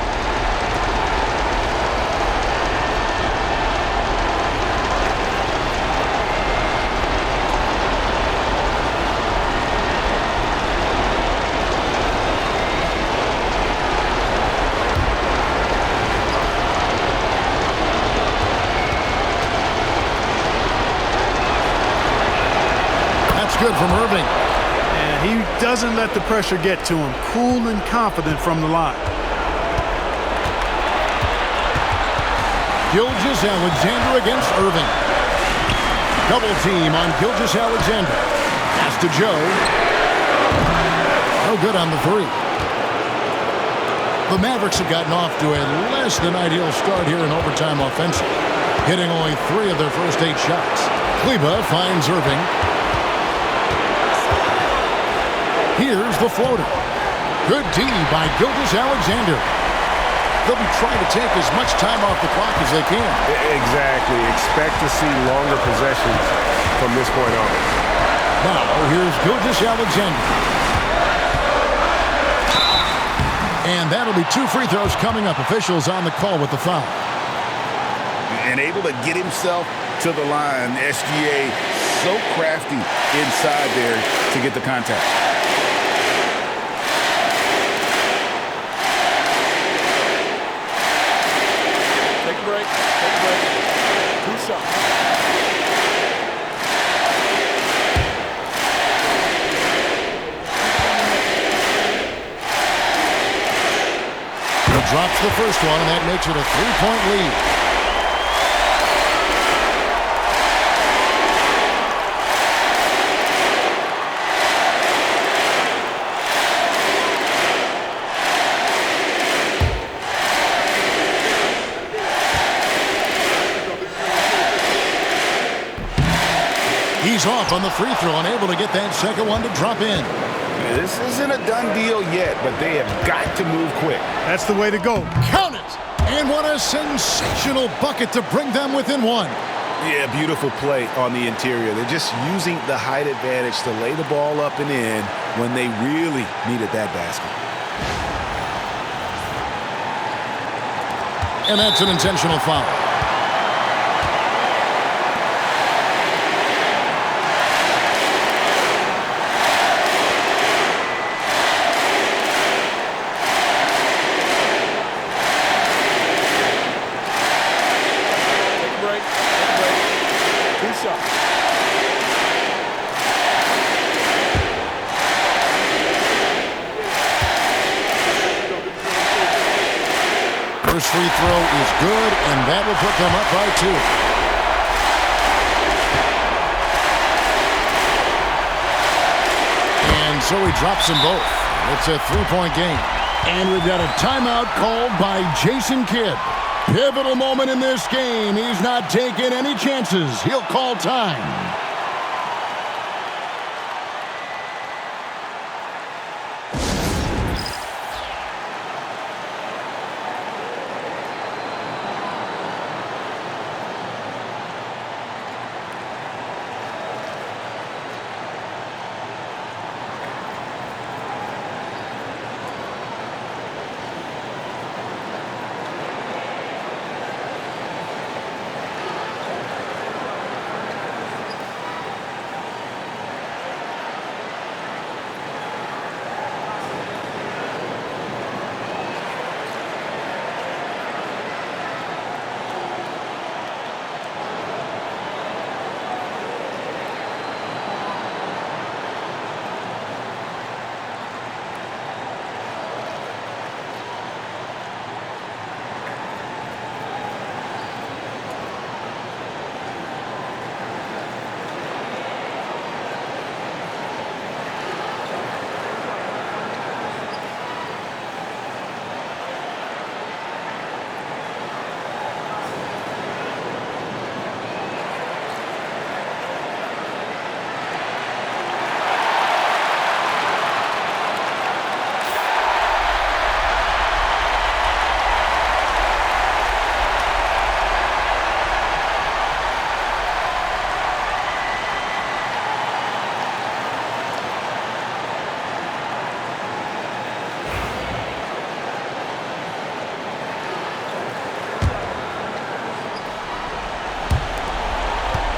Good from Irving. And he doesn't let the pressure get to him. Cool and confident from the line. Gilgeous-Alexander against Irving. Double team on Gilgeous-Alexander. Pass to Joe. No good on the 3. The Mavericks have gotten off to a less than ideal start here in overtime offensive, hitting only 3 of their first 8 shots. 𝗬𝗧 finds Irving. Here's the floater. Good D by Gilgeous-Alexander. They'll be trying to take as much time off the clock as they can. Exactly. Expect to see longer possessions from this point on. Now, here's Gilgeous-Alexander. And that'll be 2 free throws coming up. Officials on the call with the foul. And able to get himself to the line. SGA so crafty inside there to get the contact. Take a break. 2 shots. He drops the first one, and that makes it a 3-point lead. He's off on the free throw, unable to get that second one to drop in. This isn't a done deal yet, but they have got to move quick. That's the way to go. Count it! And what a sensational bucket to bring them within 1. Yeah, beautiful play on the interior. They're just using the height advantage to lay the ball up and in when they really needed that basket. And that's an intentional foul. First free throw is good, and that will put them up by 2. And so he drops them both. It's a 3-point game. And we've got a timeout called by Jason Kidd. Pivotal moment in this game. He's not taking any chances. He'll call time.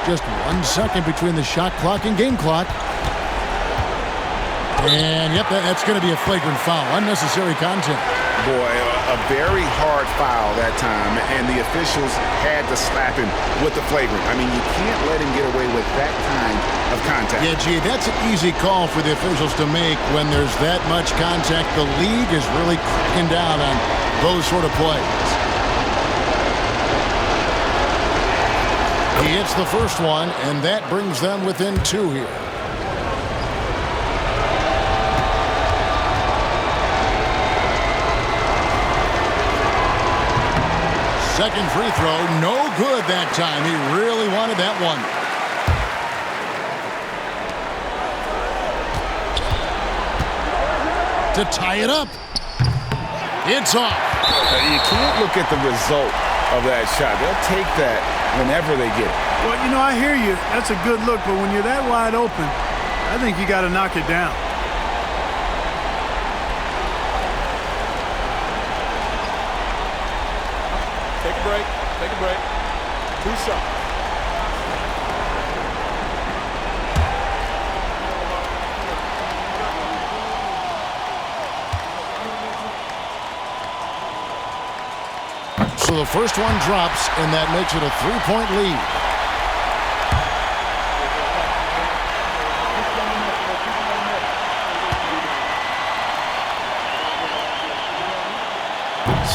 Just 1 second between the shot clock and game clock. And, yep, that's going to be a flagrant foul. Unnecessary contact. Boy, a very hard foul that time, and the officials had to slap him with the flagrant. I mean, you can't let him get away with that kind of contact. Yeah, gee, that's an easy call for the officials to make when there's that much contact. The league is really cracking down on those sort of plays. He hits the first one, and that brings them within 2 here. Second free throw, no good that time. He really wanted that one. To tie it up. It's off. You can't look at the result of that shot. They'll take that whenever they get it. Well, you know, I hear you. That's a good look, but when you're that wide open, I think you got to knock it down. Take a break. Take a break. 2 shots. So the first one drops, and that makes it a 3-point lead.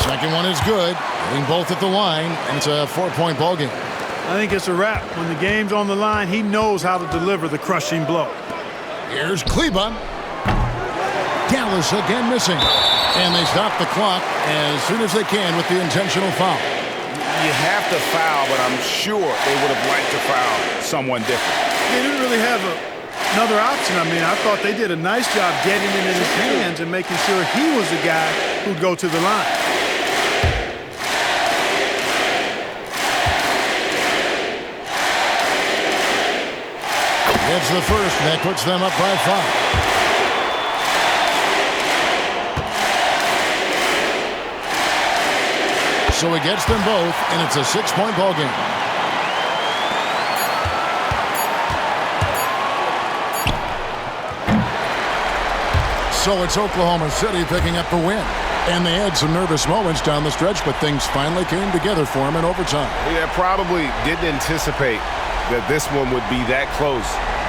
Second one is good. Hitting both at the line, and it's a 4-point ball game. I think it's a wrap. When the game's on the line, he knows how to deliver the crushing blow. Here's 𝗘𝗦. Dallas again missing. And they stop the clock as soon as they can with the intentional foul. You have to foul, but I'm sure they would have liked to foul someone different. They didn't really have another option. I mean, I thought they did a nice job getting it in his hands and making sure he was the guy who'd go to the line. It's the first, and that puts them up by 5. So he gets them both, and it's a 6-point ball game. So it's Oklahoma City picking up the win. And they had some nervous moments down the stretch, but things finally came together for them in overtime. Yeah, probably didn't anticipate that this one would be that close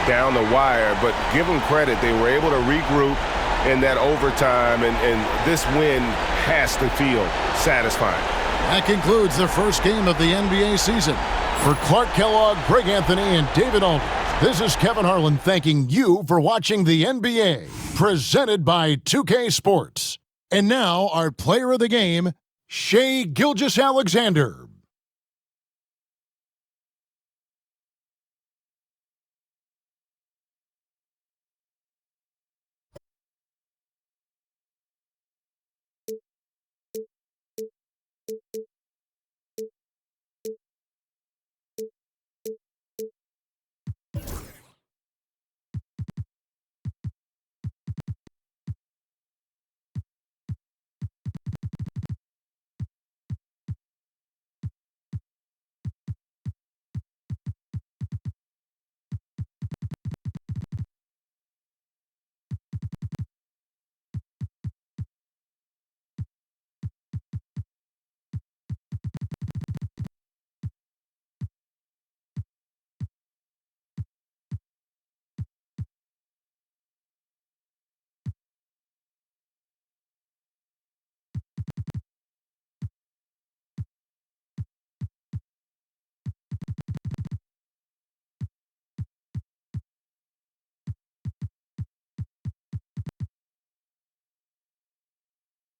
down the wire, but give them credit. They were able to regroup in that overtime, and this win has to feel satisfying. That concludes the first game of the NBA season. For Clark Kellogg, Greg Anthony, and David Aldridge, this is Kevin Harlan thanking you for watching the NBA, presented by 2K Sports. And now, our player of the game, Shai Gilgeous-Alexander.